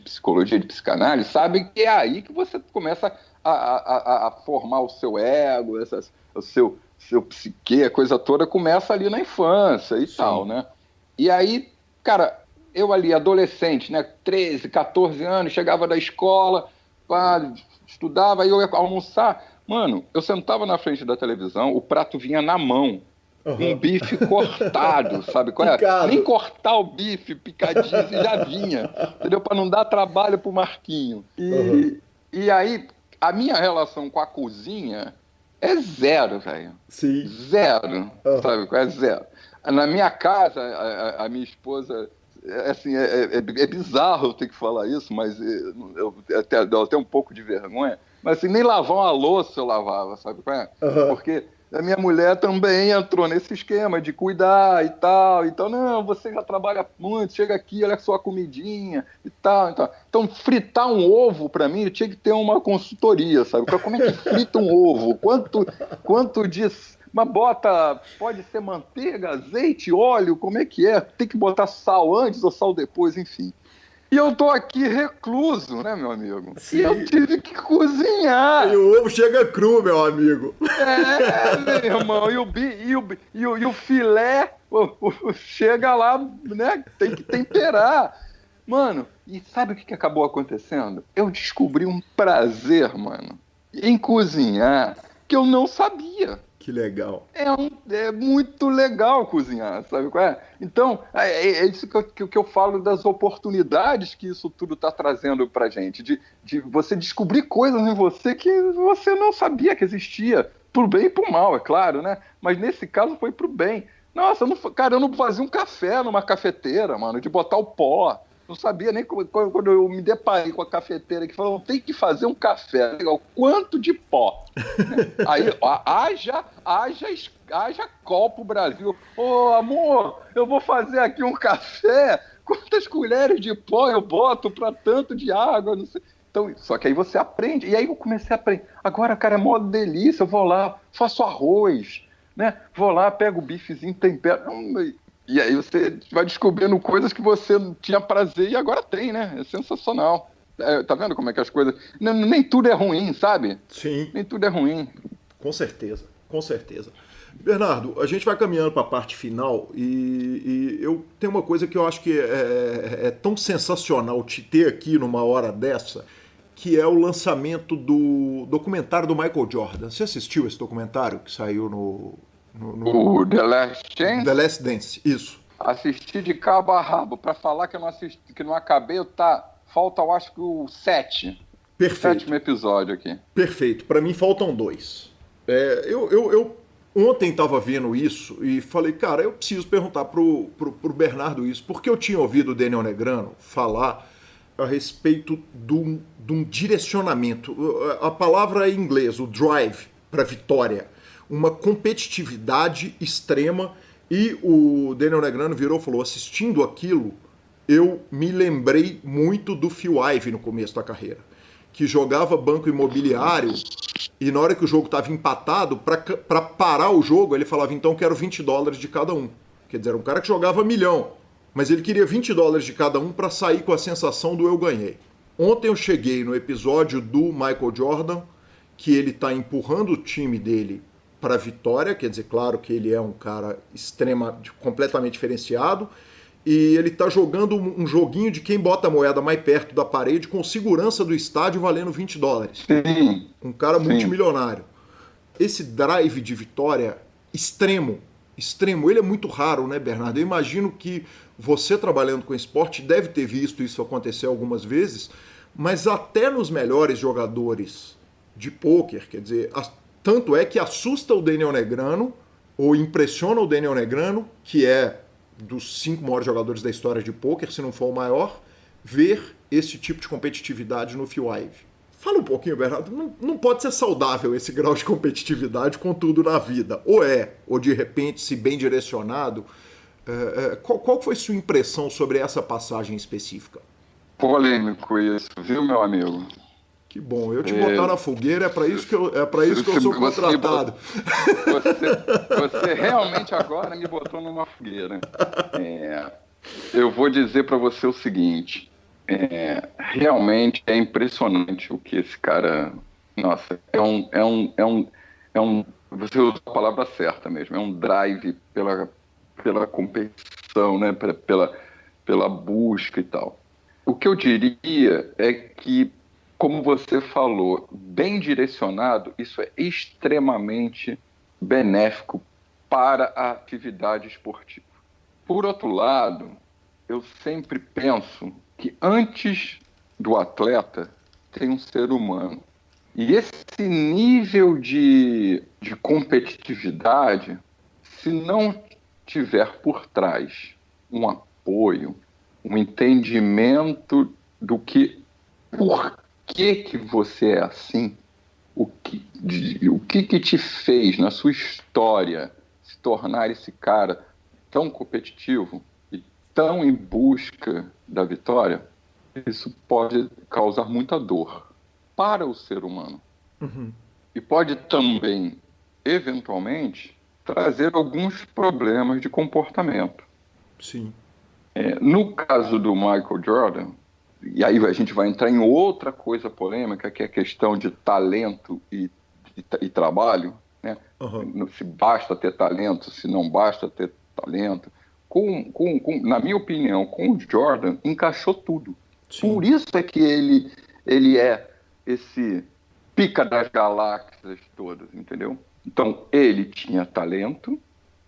psicologia, de psicanálise, sabe que é aí que você começa a formar o seu ego, o seu psique, a coisa toda começa ali na infância e tal, né? E aí, cara, eu ali, adolescente, né? 13, 14 anos, chegava da escola, estudava, aí eu ia almoçar. Mano, eu sentava na frente da televisão, o prato vinha na mão. Um bife cortado, sabe qual é? Picado. Nem cortar o bife, picadinho, já vinha, entendeu? Para não dar trabalho pro Marquinho. E aí, a minha relação com a cozinha é zero, velho. Sim. Zero, sabe qual é? Zero. Na minha casa, a minha esposa... Assim, é bizarro eu ter que falar isso, mas eu até um pouco de vergonha. Mas assim, nem lavar uma louça eu lavava, sabe qual é? Porque a minha mulher também entrou nesse esquema de cuidar e tal. Então, não, você já trabalha muito, chega aqui, olha só a comidinha e tal. Então fritar um ovo, para mim, eu tinha que ter uma consultoria, sabe? Como é que frita um ovo? Quanto disso? Mas pode ser manteiga, azeite, óleo, como é que é? Tem que botar sal antes ou sal depois, enfim. E eu tô aqui recluso, né, meu amigo? Sim. E eu tive que cozinhar. E o ovo chega cru, meu amigo. Meu irmão, e o filé chega lá, né? Tem que temperar. Mano, e sabe o que acabou acontecendo? Eu descobri um prazer, mano, em cozinhar que eu não sabia. Que legal. É muito legal cozinhar, sabe qual é? Então, é isso que eu falo das oportunidades que isso tudo está trazendo pra gente, de você descobrir coisas em você que você não sabia que existia, pro bem e pro mal, é claro, né? Mas nesse caso foi pro bem. Nossa, eu não fazia um café numa cafeteira, mano, de botar o pó. Não sabia nem quando eu me deparei com a cafeteira que falou, tem que fazer um café. Legal, quanto de pó? Aí, haja copo, Brasil. Ô, amor, eu vou fazer aqui um café. Quantas colheres de pó eu boto para tanto de água? Não sei. Então, só que aí você aprende. E aí eu comecei a aprender. Agora, cara, é mó delícia. Eu vou lá, faço arroz, né? Vou lá, pego o bifezinho, tempero. E aí você vai descobrindo coisas que você não tinha prazer e agora tem, né? É sensacional. Tá vendo como é que as coisas... Nem tudo é ruim, sabe? Sim. Nem tudo é ruim. Com certeza, com certeza. Bernardo, a gente vai caminhando para a parte final e eu tenho uma coisa que eu acho que é tão sensacional te ter aqui numa hora dessa, que é o lançamento do documentário do Michael Jordan. Você assistiu esse documentário que saiu no O The Last Chance? The Last Dance, isso. Assisti de cabo a rabo. Para falar que eu não assisti, que não acabei, falta, eu acho que o 7. Perfeito. 7º episódio aqui. Perfeito. Para mim faltam 2. Eu ontem estava vendo isso e falei, cara, eu preciso perguntar pro Bernardo isso, porque eu tinha ouvido o Daniel Negrano falar a respeito de um direcionamento. A palavra é em inglês, o drive para vitória. Uma competitividade extrema, e o Daniel Negrano virou e falou, assistindo aquilo, eu me lembrei muito do Phil Ivey no começo da carreira. que jogava banco imobiliário e na hora que o jogo estava empatado, para parar o jogo, ele falava, então quero $20 de cada um. Quer dizer, era um cara que jogava milhão, mas ele queria $20 de cada um para sair com a sensação do eu ganhei. Ontem eu cheguei no episódio do Michael Jordan, que ele está empurrando o time dele para a vitória, quer dizer, claro que ele é um cara completamente diferenciado, e ele está jogando um joguinho de quem bota a moeda mais perto da parede com segurança do estádio valendo $20. Sim. Um cara Sim. multimilionário. Esse drive de vitória extremo, ele é muito raro, né, Bernardo? Eu imagino que você trabalhando com esporte deve ter visto isso acontecer algumas vezes, mas até nos melhores jogadores de pôquer, quer dizer, tanto é que assusta o Daniel Negreanu, ou impressiona o Daniel Negreanu, que é dos 5 maiores jogadores da história de pôquer, se não for o maior, ver esse tipo de competitividade no Phil Ivey. Fala um pouquinho, Bernardo, não pode ser saudável esse grau de competitividade com tudo na vida. Ou de repente, se bem direcionado, qual foi sua impressão sobre essa passagem específica? Polêmico isso, viu, meu amigo? Que bom, eu te botar na fogueira, é para isso que eu sou contratado. Você realmente agora me botou numa fogueira. Eu vou dizer para você o seguinte, realmente é impressionante o que esse cara... Nossa, você usou a palavra certa mesmo, é um drive pela competição, né? pela busca e tal. O que eu diria é que, como você falou, bem direcionado, isso é extremamente benéfico para a atividade esportiva. Por outro lado, eu sempre penso que antes do atleta tem um ser humano. E esse nível de competitividade, se não tiver por trás um apoio, um entendimento do que, por que você é assim, o que te fez na sua história se tornar esse cara tão competitivo e tão em busca da vitória, isso pode causar muita dor para o ser humano. Uhum. E pode também, eventualmente, trazer alguns problemas de comportamento. Sim. No caso do Michael Jordan, e aí a gente vai entrar em outra coisa polêmica, que é a questão de talento e trabalho, né? Uhum. Se basta ter talento, se não basta ter talento. Na minha opinião, com o Jordan, encaixou tudo. Sim. Por isso é que ele é esse pica das galáxias todas, entendeu? Então, ele tinha talento,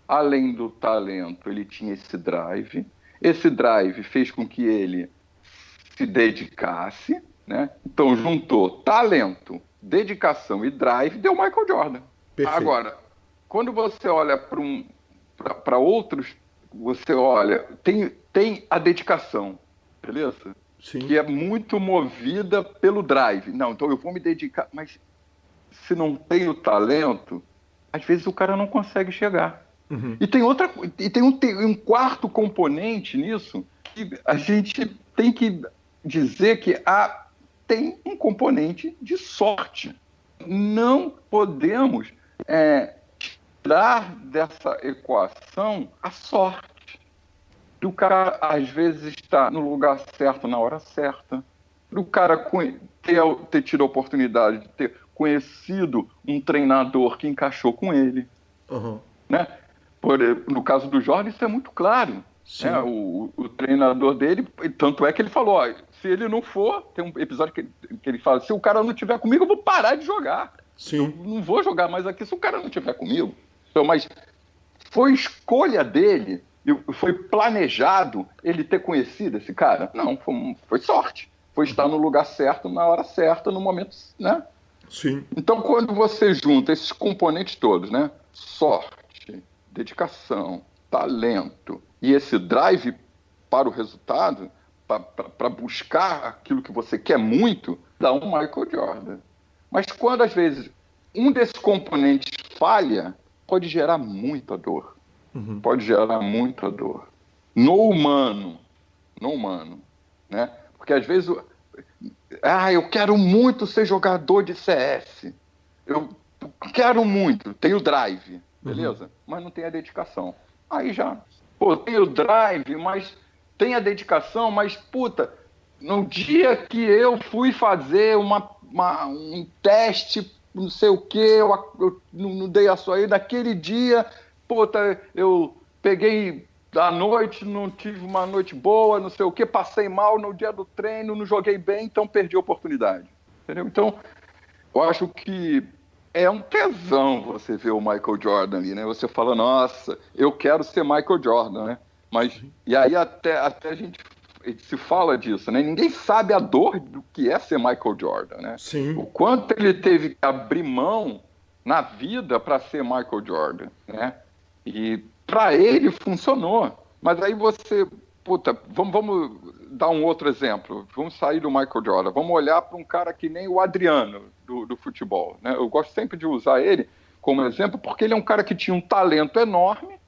além do talento, ele tinha esse drive. Esse drive fez com que ele se dedicasse, né? Então juntou talento, dedicação e drive, deu Michael Jordan. Perfeito. Agora, quando você olha para outros, você olha, tem a dedicação, beleza? Sim. Que é muito movida pelo drive. Não, então eu vou me dedicar, mas se não tem o talento, às vezes o cara não consegue chegar. Uhum. E tem um quarto componente nisso, que a gente tem que dizer que tem um componente de sorte. Não podemos tirar dessa equação a sorte. O cara, às vezes, está no lugar certo, na hora certa. O cara ter tido a oportunidade de ter conhecido um treinador que encaixou com ele. Uhum. Né? No caso do Jordan, isso é muito claro. Né? O treinador dele, tanto é que ele falou, ó, se ele não for, tem um episódio que ele fala, se o cara não estiver comigo, eu vou parar de jogar. Sim. Eu não vou jogar mais aqui se o cara não estiver comigo. Então, mas foi escolha dele, foi planejado ele ter conhecido esse cara? Não, foi sorte. Foi estar no lugar certo, na hora certa, no momento, né? Sim. Então, quando você junta esses componentes todos, né? Sorte, dedicação, talento e esse drive para o resultado, para buscar aquilo que você quer muito, dá um Michael Jordan. Mas quando, às vezes, um desses componentes falha, pode gerar muita dor. Uhum. Pode gerar muita dor. No humano, né? Porque, às vezes, eu quero muito ser jogador de CS. Eu quero muito. Tenho drive, beleza? Mas não tem a dedicação. Aí já, tem o drive, mas tem a dedicação, mas, puta, no dia que eu fui fazer um teste, não sei o quê, eu não dei a sua aí, naquele dia, puta, eu peguei à noite, não tive uma noite boa, não sei o quê, passei mal no dia do treino, não joguei bem, então perdi a oportunidade. Entendeu? Então, eu acho que é um tesão você ver o Michael Jordan ali, né? Você fala, nossa, eu quero ser Michael Jordan, né? Mas, e aí até a gente se fala disso, né? Ninguém sabe a dor do que é ser Michael Jordan, né? Sim. O quanto ele teve que abrir mão na vida para ser Michael Jordan, né? E para ele funcionou. Mas aí você, vamos dar um outro exemplo. Vamos sair do Michael Jordan. Vamos olhar para um cara que nem o Adriano do futebol, né? Eu gosto sempre de usar ele como exemplo porque ele é um cara que tinha um talento enorme,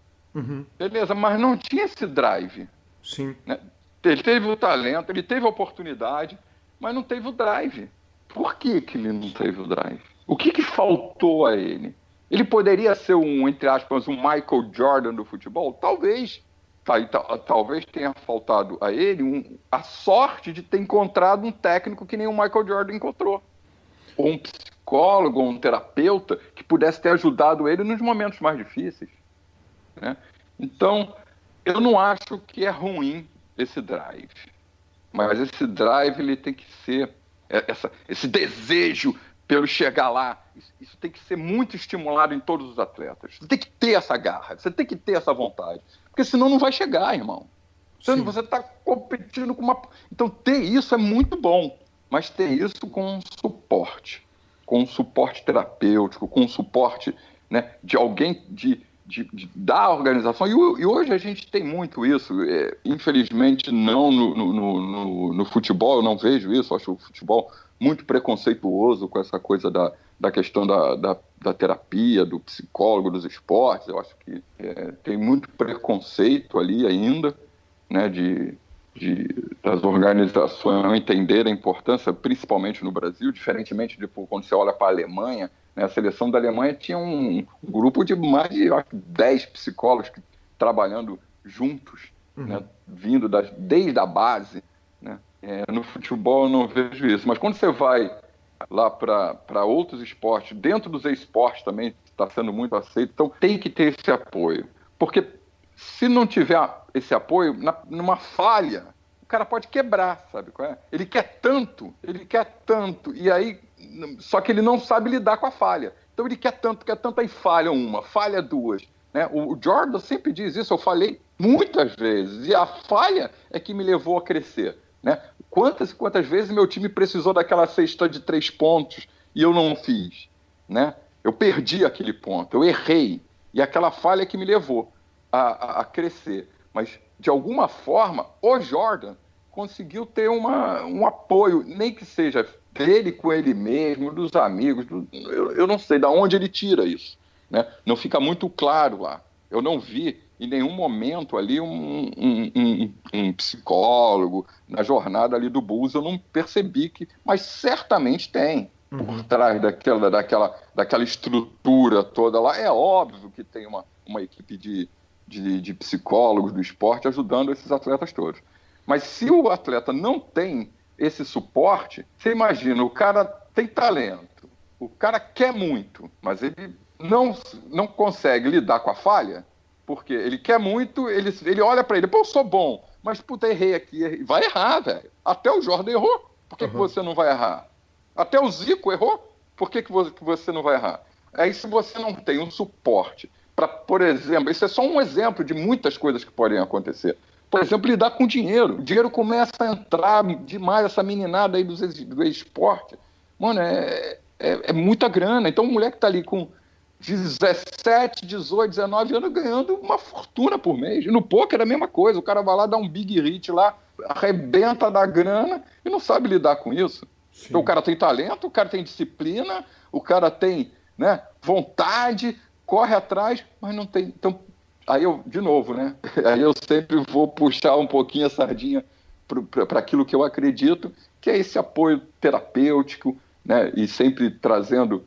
beleza, mas não tinha esse drive. Sim. Né? Ele teve o talento, ele teve a oportunidade, mas não teve o drive. Por que ele não teve o drive? O que faltou a ele? Ele poderia ser entre aspas, um Michael Jordan do futebol? Talvez. Talvez tenha faltado a ele a sorte de ter encontrado um técnico que nem o Michael Jordan encontrou. Ou um psicólogo, ou um terapeuta que pudesse ter ajudado ele nos momentos mais difíceis. Né? Então, eu não acho que é ruim esse drive. Mas esse drive ele tem que ser esse desejo pelo chegar lá. Isso tem que ser muito estimulado em todos os atletas. Você tem que ter essa garra, você tem que ter essa vontade. Porque senão não vai chegar, irmão. Você está competindo com uma... Então, ter isso é muito bom. Mas ter isso com um suporte terapêutico, com um suporte, né, de alguém da organização. E hoje a gente tem muito isso. Infelizmente, não no futebol, eu não vejo isso. Eu acho o futebol muito preconceituoso com essa coisa da questão da terapia, do psicólogo, dos esportes. Eu acho que tem muito preconceito ali ainda, né, das organizações não entenderem a importância, principalmente no Brasil, diferentemente de quando você olha para a Alemanha, né, a seleção da Alemanha tinha um grupo de mais de 10 psicólogos trabalhando juntos, né, vindo desde a base. Né. No futebol eu não vejo isso, mas quando você vai lá para outros esportes, dentro dos esportes também está sendo muito aceito, então tem que ter esse apoio, porque se não tiver esse apoio, numa falha, o cara pode quebrar, sabe qual é? Ele quer tanto, e aí, só que ele não sabe lidar com a falha. Então ele quer tanto, aí falha uma, falha duas. Né? O Jordan sempre diz isso, eu falei muitas vezes, e a falha é que me levou a crescer. Né? Quantas vezes meu time precisou daquela cesta de 3 pontos e eu não fiz? Né? Eu perdi aquele ponto, eu errei, e aquela falha é que me levou a crescer. Mas, de alguma forma, o Jordan conseguiu ter um apoio, nem que seja dele com ele mesmo, dos amigos, eu não sei de onde ele tira isso. Né? Não fica muito claro lá. Eu não vi em nenhum momento ali um psicólogo na jornada ali do Bulls, eu não percebi mas certamente tem. Por trás daquela estrutura toda lá. É óbvio que tem uma equipe de psicólogos do esporte ajudando esses atletas todos. Mas se o atleta não tem esse suporte, você imagina, o cara tem talento, o cara quer muito, mas ele não consegue lidar com a falha, porque ele quer muito, ele olha para ele, eu sou bom, mas puta, errei aqui, vai errar, velho. Até o Jordan errou, por que você não vai errar? Até o Zico errou, por que você não vai errar? Aí se você não tem um suporte por exemplo, isso é só um exemplo de muitas coisas que podem acontecer. Por exemplo, lidar com dinheiro. O dinheiro começa a entrar demais, essa meninada aí do esporte. Mano, é muita grana. Então, o moleque tá ali com 17, 18, 19 anos ganhando uma fortuna por mês. E no poker é a mesma coisa. O cara vai lá, dá um big hit lá, arrebenta da grana e não sabe lidar com isso. Então, o cara tem talento, o cara tem disciplina, o cara tem, né, vontade, corre atrás, mas não tem. Então, aí eu, de novo, né? Aí eu sempre vou puxar um pouquinho a sardinha para aquilo que eu acredito, que é esse apoio terapêutico, né? E sempre trazendo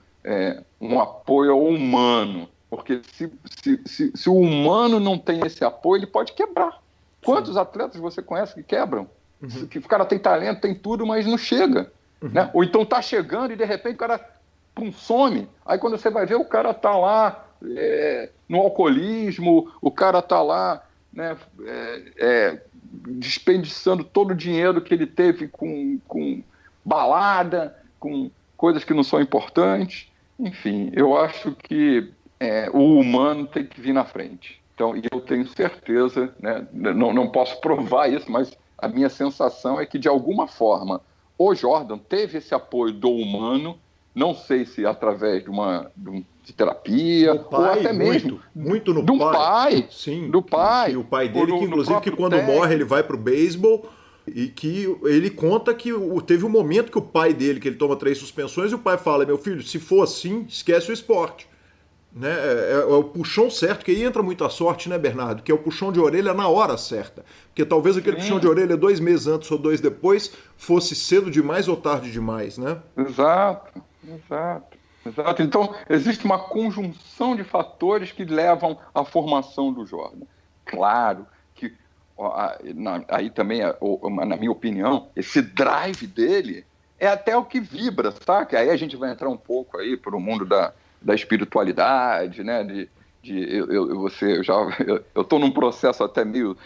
um apoio ao humano, porque se o humano não tem esse apoio, ele pode quebrar. Quantos atletas você conhece que quebram? Que o cara tem talento, tem tudo, mas não chega. Né? Ou então tá chegando e de repente o cara some. Aí quando você vai ver, o cara tá lá no alcoolismo, o cara tá lá, né, desperdiçando todo o dinheiro que ele teve com balada, com coisas que não são importantes. Enfim, eu acho que o humano tem que vir na frente. Então, e eu tenho certeza, né, não posso provar isso, mas a minha sensação é que, de alguma forma, o Jordan teve esse apoio do humano, não sei se através de terapia, pai, ou até mesmo muito no do pai. Sim, do pai. Que o pai dele, que inclusive que quando morre ele vai pro beisebol, e que ele conta que teve um momento que o pai dele, que ele toma 3 suspensões, e o pai fala: meu filho, se for assim, esquece o esporte. Né? É o puxão certo, que aí entra muita sorte, né, Bernardo? Que é o puxão de orelha na hora certa. Porque talvez aquele puxão de orelha 2 meses antes ou 2 depois fosse cedo demais ou tarde demais, né? Exato. Então, existe uma conjunção de fatores que levam à formação do Jordan. Claro que, aí também, na minha opinião, esse drive dele é até o que vibra, saca? Aí a gente vai entrar um pouco aí para o mundo da espiritualidade, né? Eu estou num processo até meio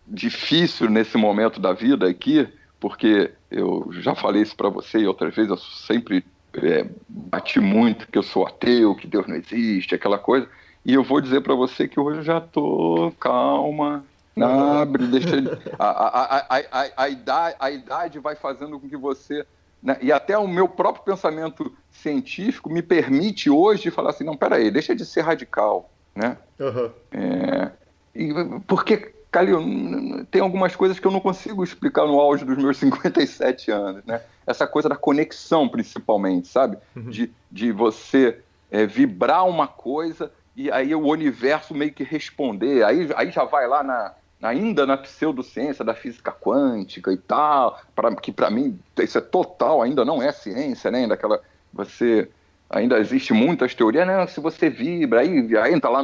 difícil nesse momento da vida aqui, porque eu já falei isso para você e outras vezes, eu sempre bati muito que eu sou ateu, que Deus não existe, aquela coisa, e eu vou dizer para você que hoje eu já estou calma, abre, deixa a idade vai fazendo com que você, né, e até o meu próprio pensamento científico me permite hoje falar assim, não, peraí, deixa de ser radical, né? Porque, Calil, tem algumas coisas que eu não consigo explicar no auge dos meus 57 anos, né? Essa coisa da conexão, principalmente, sabe? De você vibrar uma coisa e aí o universo meio que responder. Aí já vai lá ainda na pseudociência da física quântica e tal, que para mim isso é total, ainda não é ciência, né? Ainda existe muitas teorias, né? Se você vibra, aí entra lá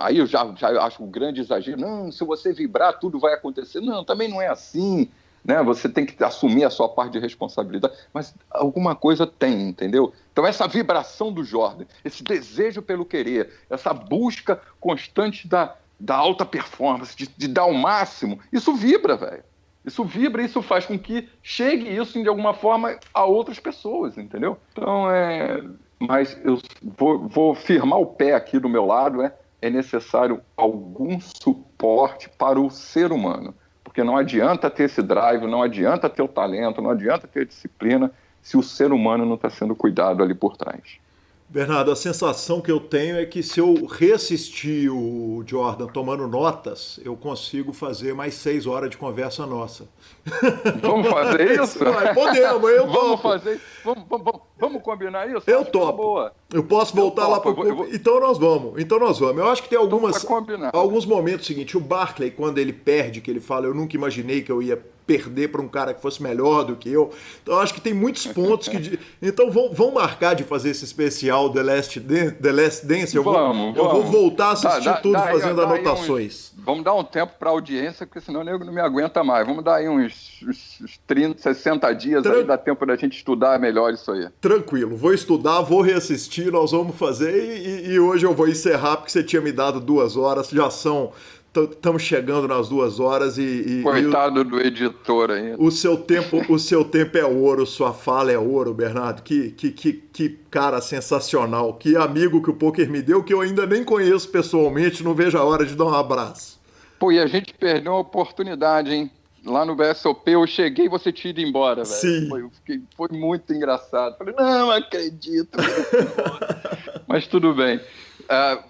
aí eu já acho um grande exagero. Não, se você vibrar, tudo vai acontecer. Não, também não é assim, né? Você tem que assumir a sua parte de responsabilidade. Mas alguma coisa tem, entendeu? Então essa vibração do Jordan, esse desejo pelo querer, essa busca constante da alta performance, de dar o máximo, isso vibra, velho. Isso vibra e isso faz com que chegue isso, de alguma forma, a outras pessoas, entendeu? Então, mas eu vou firmar o pé aqui do meu lado, é necessário algum suporte para o ser humano. Porque não adianta ter esse drive, não adianta ter o talento, não adianta ter a disciplina, se o ser humano não está sendo cuidado ali por trás. Bernardo, a sensação que eu tenho é que se eu reassistir o Jordan tomando notas, eu consigo fazer mais 6 horas de conversa nossa. Vamos fazer isso? Podemos, eu topo. Vamos combinar isso? Eu topo. Boa. Eu posso voltar lá pro clube. Então nós vamos. Eu acho que tem alguns momentos seguinte, o Barkley, quando ele perde, que ele fala, eu nunca imaginei que eu ia perder para um cara que fosse melhor do que eu. Então eu acho que tem muitos pontos que... Então vão marcar de fazer esse especial The Last Dance. Eu vou voltar a assistir tudo fazendo anotações. Vamos dar um tempo para a audiência, porque senão o nego não me aguenta mais. Vamos dar aí uns 30, 60 dias, aí dá tempo da gente estudar melhor isso aí. Tranquilo, vou estudar, vou reassistir, nós vamos fazer e hoje eu vou encerrar porque você tinha me dado 2 horas, já são... Estamos chegando nas 2 horas Coitado do editor aí. O seu tempo é ouro, sua fala é ouro, Bernardo. Que cara sensacional. Que amigo que o poker me deu, que eu ainda nem conheço pessoalmente, não vejo a hora de dar um abraço. Pô, e a gente perdeu uma oportunidade, hein? Lá no BSOP eu cheguei e você tinha ido embora, velho. Sim. Foi muito engraçado. Falei, não acredito. Mas tudo bem.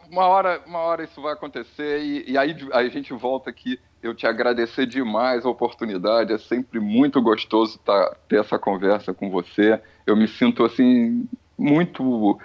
Uma hora isso vai acontecer e aí a gente volta aqui. Eu te agradecer demais a oportunidade. É sempre muito gostoso ter essa conversa com você. Eu me sinto assim muito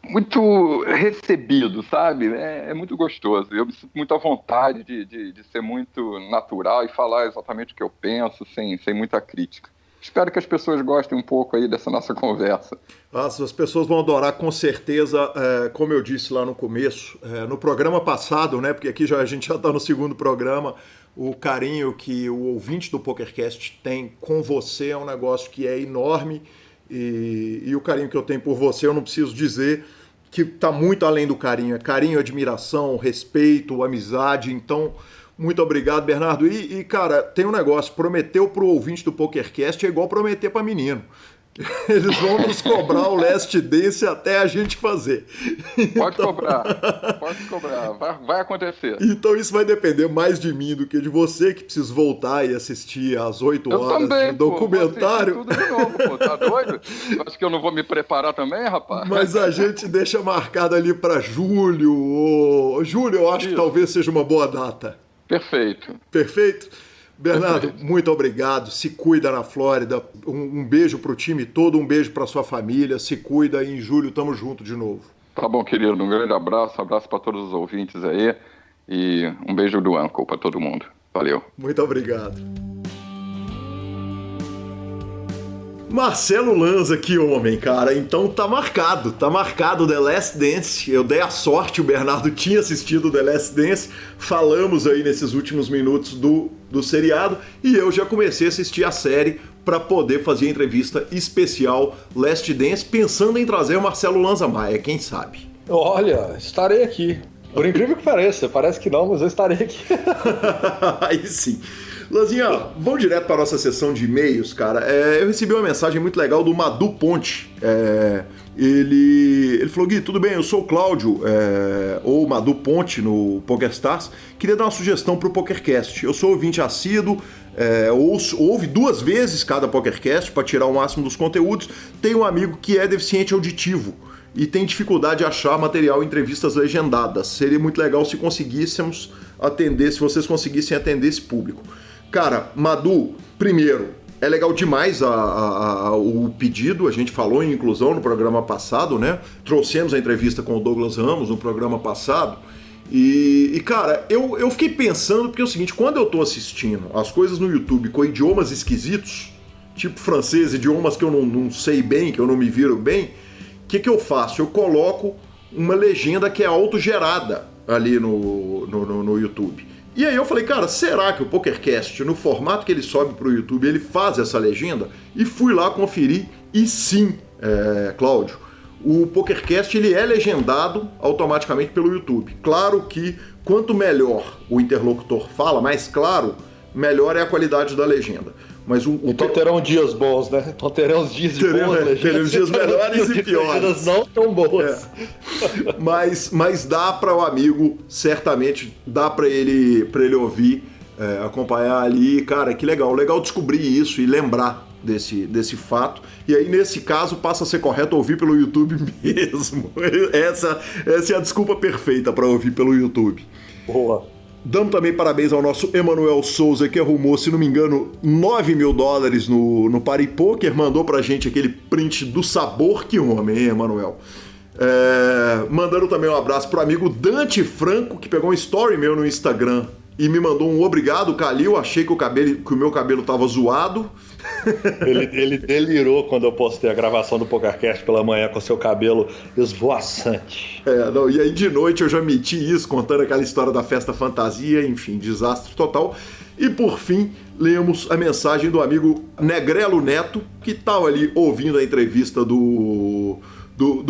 muito recebido, sabe? É muito gostoso. Eu me sinto muito à vontade de ser muito natural e falar exatamente o que eu penso, sem muita crítica. Espero que as pessoas gostem um pouco aí dessa nossa conversa. As pessoas vão adorar, com certeza, como eu disse lá no começo, no programa passado, né? Porque aqui a gente já está no segundo programa, o carinho que o ouvinte do PokerCast tem com você é um negócio que é enorme. E o carinho que eu tenho por você, eu não preciso dizer, que está muito além do carinho. É carinho, admiração, respeito, amizade. Então, muito obrigado, Bernardo. E cara, tem um negócio, prometeu pro ouvinte do PokerCast é igual prometer para menino. Eles vão nos cobrar o Last Dance até a gente fazer. Pode cobrar, vai acontecer. Então isso vai depender mais de mim do que de você, que precisa voltar e assistir às 8 horas também, de documentário. Tudo de novo, pô, tá doido? Acho que eu não vou me preparar também, rapaz? Mas a gente deixa marcado ali para julho. Julho eu acho que talvez seja uma boa data. Perfeito. Perfeito? Bernardo, muito obrigado. Se cuida na Flórida. Um beijo pro time todo, um beijo pra sua família. Se cuida e em julho tamo junto de novo. Tá bom, querido. Um grande abraço para todos os ouvintes aí. E um beijo do Uncle pra todo mundo. Valeu. Muito obrigado. Marcelo Lanza, que homem, cara. Então tá marcado The Last Dance. Eu dei a sorte, o Bernardo tinha assistido The Last Dance. Falamos aí nesses últimos minutos do seriado e eu já comecei a assistir a série para poder fazer a entrevista especial Last Dance, pensando em trazer o Marcelo Lanza Maia, quem sabe? Olha, estarei aqui. Por incrível que pareça, parece que não, mas eu estarei aqui. Aí sim. Lanzinha, vamos direto para a nossa sessão de e-mails, cara. Eu recebi uma mensagem muito legal do Madu Ponte. Ele falou: Gui, tudo bem, eu sou o Cláudio, ou Madu Ponte no PokerStars. Queria dar uma sugestão para o PokerCast. Eu sou ouvinte assíduo, ouve 2 vezes cada PokerCast para tirar o máximo dos conteúdos. Tenho um amigo que é deficiente auditivo e tem dificuldade de achar material em entrevistas legendadas. Seria muito legal se vocês conseguissem atender esse público. Cara, Madu, primeiro, é legal demais o pedido, a gente falou em inclusão no programa passado, né? Trouxemos a entrevista com o Douglas Ramos no programa passado. E cara, eu fiquei pensando, porque é o seguinte, quando eu tô assistindo as coisas no YouTube com idiomas esquisitos, tipo francês, idiomas que eu não sei bem, que eu não me viro bem, o que eu faço? Eu coloco uma legenda que é autogerada ali no YouTube. E aí eu falei, cara, será que o PokerCast, no formato que ele sobe pro YouTube, ele faz essa legenda? E fui lá conferir, e sim, Cláudio, o PokerCast ele é legendado automaticamente pelo YouTube. Claro que quanto melhor o interlocutor fala, mais claro, melhor é a qualidade da legenda. Mas então terão dias bons, né? Então teremos dias de boas legendas. Teremos dias melhores e piores. Legendas não tão boas. Mas dá para o amigo, certamente, dá para ele ouvir, acompanhar ali. Cara, que legal. Legal descobrir isso e lembrar desse fato. E aí, nesse caso, passa a ser correto ouvir pelo YouTube mesmo. Essa é a desculpa perfeita para ouvir pelo YouTube. Boa. Damos também parabéns ao nosso Emanuel Souza, que arrumou, se não me engano, $9.000 no Paripoker. Mandou pra gente aquele print do sabor. Que homem, hein, Emanuel? Mandando também um abraço pro amigo Dante Franco, que pegou um story meu no Instagram e me mandou um obrigado, Calil. Achei que o meu cabelo tava zoado. Ele delirou quando eu postei a gravação do PokerCast pela manhã com seu cabelo esvoaçante. E aí de noite eu já meti isso, contando aquela história da festa fantasia, enfim, desastre total. E por fim, lemos a mensagem do amigo Negrelo Neto, que estava ali ouvindo a entrevista do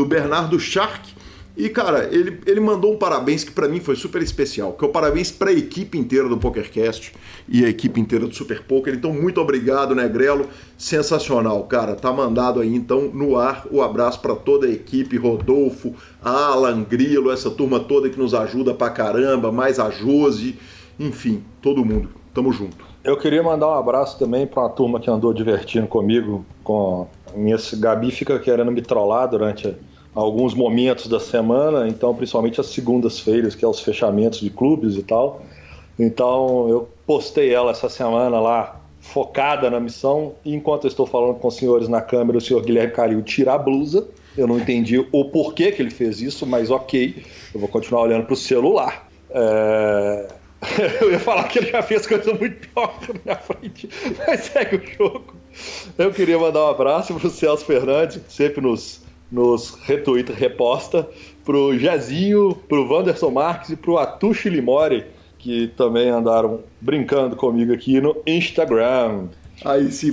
Bernardo Shark. E, cara, ele mandou um parabéns que pra mim foi super especial, que é o parabéns pra equipe inteira do PokerCast e a equipe inteira do Super Poker. Então, muito obrigado, Negrelo. Sensacional, cara. Tá mandado aí, então, no ar, o abraço pra toda a equipe, Rodolfo, Alan, Grilo, essa turma toda que nos ajuda pra caramba, mais a Josi, enfim, todo mundo. Tamo junto. Eu queria mandar um abraço também pra uma turma que andou divertindo comigo. Esse Gabi fica querendo me trollar durante alguns momentos da semana, então principalmente as segundas-feiras, que é os fechamentos de clubes e tal. Então eu postei ela essa semana lá, focada na missão, e enquanto eu estou falando com os senhores na câmera, o senhor Guilherme Calil tira a blusa, Eu não entendi o porquê que ele fez isso, mas ok, eu vou continuar olhando pro celular. Eu ia falar que ele já fez coisa muito pior na minha frente, mas segue o jogo. Eu queria mandar um abraço pro Celso Fernandes, que sempre nos retweeta, reposta, pro Jezinho, pro Wanderson Marques e pro Atushi Limori, que também andaram brincando comigo aqui no Instagram. Aí sim,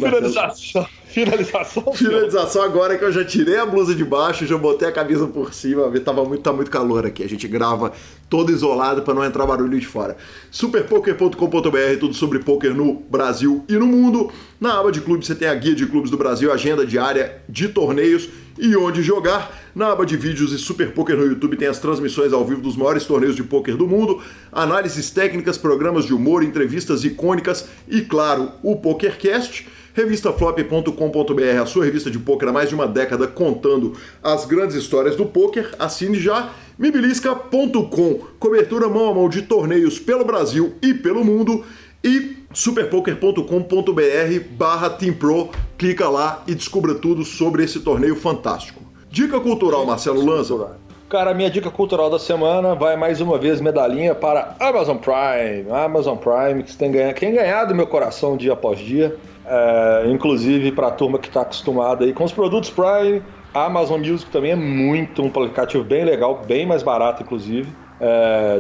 Finalização agora que eu já tirei a blusa de baixo, já botei a camisa por cima, tá muito calor aqui, a gente grava todo isolado para não entrar barulho de fora. Superpoker.com.br, tudo sobre poker no Brasil e no mundo. Na aba de clubes você tem a guia de clubes do Brasil, agenda diária de torneios e onde jogar. Na aba de vídeos e Super Poker no YouTube tem as transmissões ao vivo dos maiores torneios de poker do mundo, análises técnicas, programas de humor, entrevistas icônicas e, claro, o PokerCast. Revistaflop.com.br, a sua revista de poker há mais de uma década contando as grandes histórias do poker. Assine já. Mibilisca.com, cobertura mão a mão de torneios pelo Brasil e pelo mundo. E superpoker.com.br/TeamPro, clica lá e descubra tudo sobre esse torneio fantástico. Dica cultural, Marcelo Lanza. Cara, a minha dica cultural da semana vai mais uma vez medalhinha para Amazon Prime. Amazon Prime, que tem ganhado meu coração dia após dia. Inclusive para a turma que está acostumada aí com os produtos Prime, a Amazon Music também é um aplicativo bem legal, bem mais barato inclusive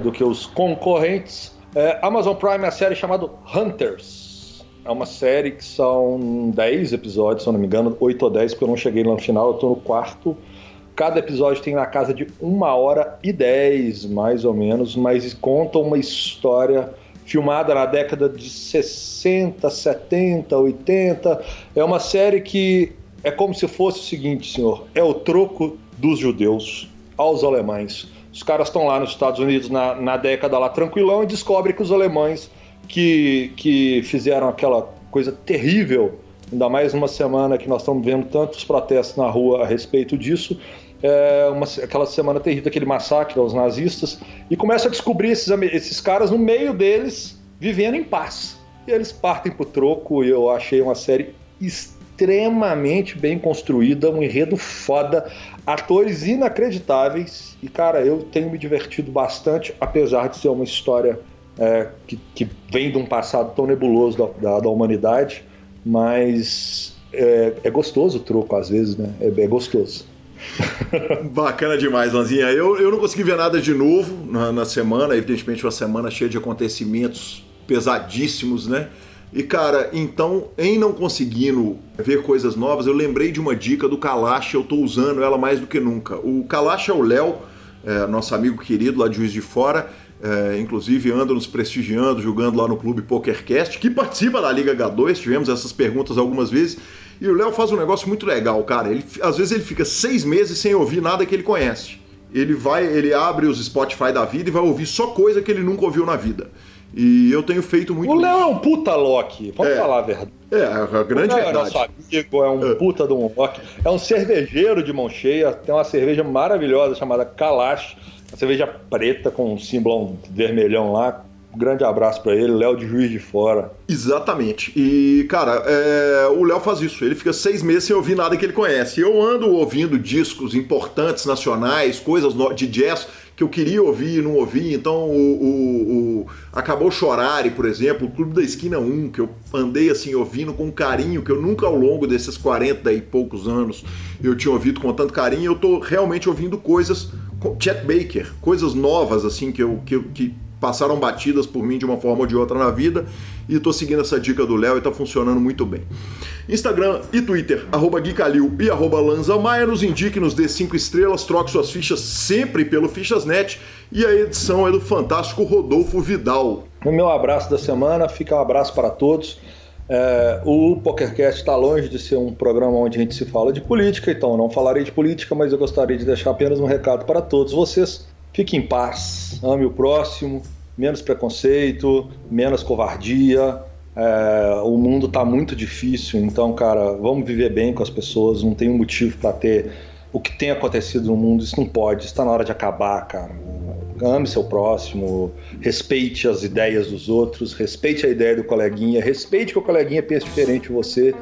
do que os concorrentes. Amazon Prime é a série chamada Hunters. É uma série que são 10 episódios, se eu não me engano, 8 ou 10, porque eu não cheguei lá no final, eu estou no quarto. Cada episódio tem na casa de 1h10, mais ou menos, mas conta uma história filmada na década de 60, 70, 80. É uma série que é como se fosse o seguinte, senhor, é o troco dos judeus aos alemães. Os caras estão lá nos Estados Unidos na década lá tranquilão e descobrem que os alemães que fizeram aquela coisa terrível, ainda mais numa semana que nós estamos vendo tantos protestos na rua a respeito disso, aquela semana terrível, aquele massacre aos nazistas, e começa a descobrir esses caras no meio deles vivendo em paz. E eles partem pro troco, e eu achei uma série extremamente bem construída, um enredo foda, atores inacreditáveis, e cara, eu tenho me divertido bastante, apesar de ser uma história que vem de um passado tão nebuloso da humanidade, mas é gostoso o troco às vezes, né? É gostoso. Bacana demais, Lanzinha. Eu não consegui ver nada de novo na semana, evidentemente uma semana cheia de acontecimentos pesadíssimos, né? E cara, então, em não conseguindo ver coisas novas, eu lembrei de uma dica do Kalash, eu tô usando ela mais do que nunca. O Kalash é o Léo, nosso amigo querido lá de Juiz de Fora, inclusive anda nos prestigiando, jogando lá no Clube PokerCast, que participa da Liga H2, tivemos essas perguntas algumas vezes, e o Léo faz um negócio muito legal, cara. Às vezes ele fica 6 meses sem ouvir nada que ele conhece. Ele abre os Spotify da vida e vai ouvir só coisa que ele nunca ouviu na vida. E eu tenho feito muito isso. O Léo é um puta Loki, vamos falar a verdade. A grande verdade. É nosso amigo, é um puta de um Loki. É um cervejeiro de mão cheia, tem uma cerveja maravilhosa chamada Kalash, uma cerveja preta com um símbolo vermelhão lá. Um grande abraço pra ele, Léo de Juiz de Fora. Exatamente. E, cara, o Léo faz isso. Ele fica 6 meses sem ouvir nada que ele conhece. Eu ando ouvindo discos importantes, nacionais, coisas de jazz que eu queria ouvir e não ouvi. Então, Acabou Chorare, por exemplo, o Clube da Esquina 1, que eu andei assim ouvindo com carinho, que eu nunca ao longo desses 40 e poucos anos eu tinha ouvido com tanto carinho. Eu tô realmente ouvindo coisas, Chet Baker, coisas novas assim que passaram batidas por mim de uma forma ou de outra na vida, e tô seguindo essa dica do Léo e tá funcionando muito bem. Instagram e Twitter, @GuiCalil e @LanzaMaia, nos indique, nos dê 5 estrelas, troque suas fichas sempre pelo Fichasnet, e a edição é do fantástico Rodolfo Vidal. O meu abraço da semana, fica um abraço para todos. O PokerCast está longe de ser um programa onde a gente se fala de política, então eu não falarei de política, mas eu gostaria de deixar apenas um recado para todos vocês. Fique em paz, ame o próximo, menos preconceito, menos covardia. O mundo está muito difícil, então, cara, vamos viver bem com as pessoas, não tem um motivo para ter o que tem acontecido no mundo, isso não pode, está na hora de acabar, cara. Ame seu próximo, respeite as ideias dos outros, respeite a ideia do coleguinha, respeite que o coleguinha pense diferente de você,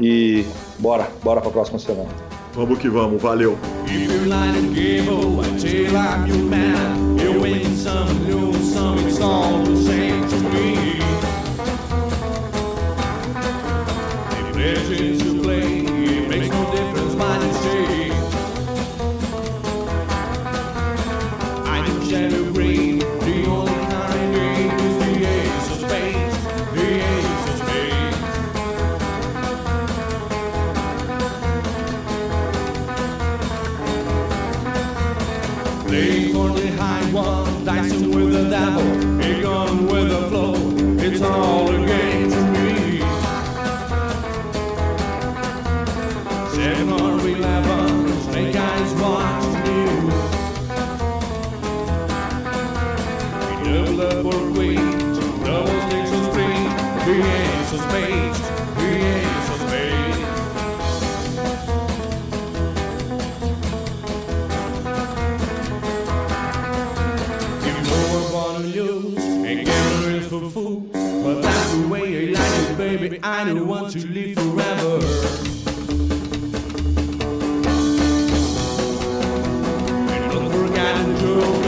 e bora para a próxima semana. Vamos que vamos, valeu. If you like to give away till I'm your man, you win some, lose some, it's all the same to me. If there's things to play, it makes no difference what you say. I do share the green, the only kind game is the ace of spades, the ace of spades. Playing for the high one, dancing with the devil, a gun with the flow, it's all a game to me. 7 or 11, snake eyes watching you. We double up or queen, double sticks of spring, the ace of spades, the ace of spades. And gambling is for fools, but that's the way I like it, baby. I don't want to live forever. And don't forget to joke.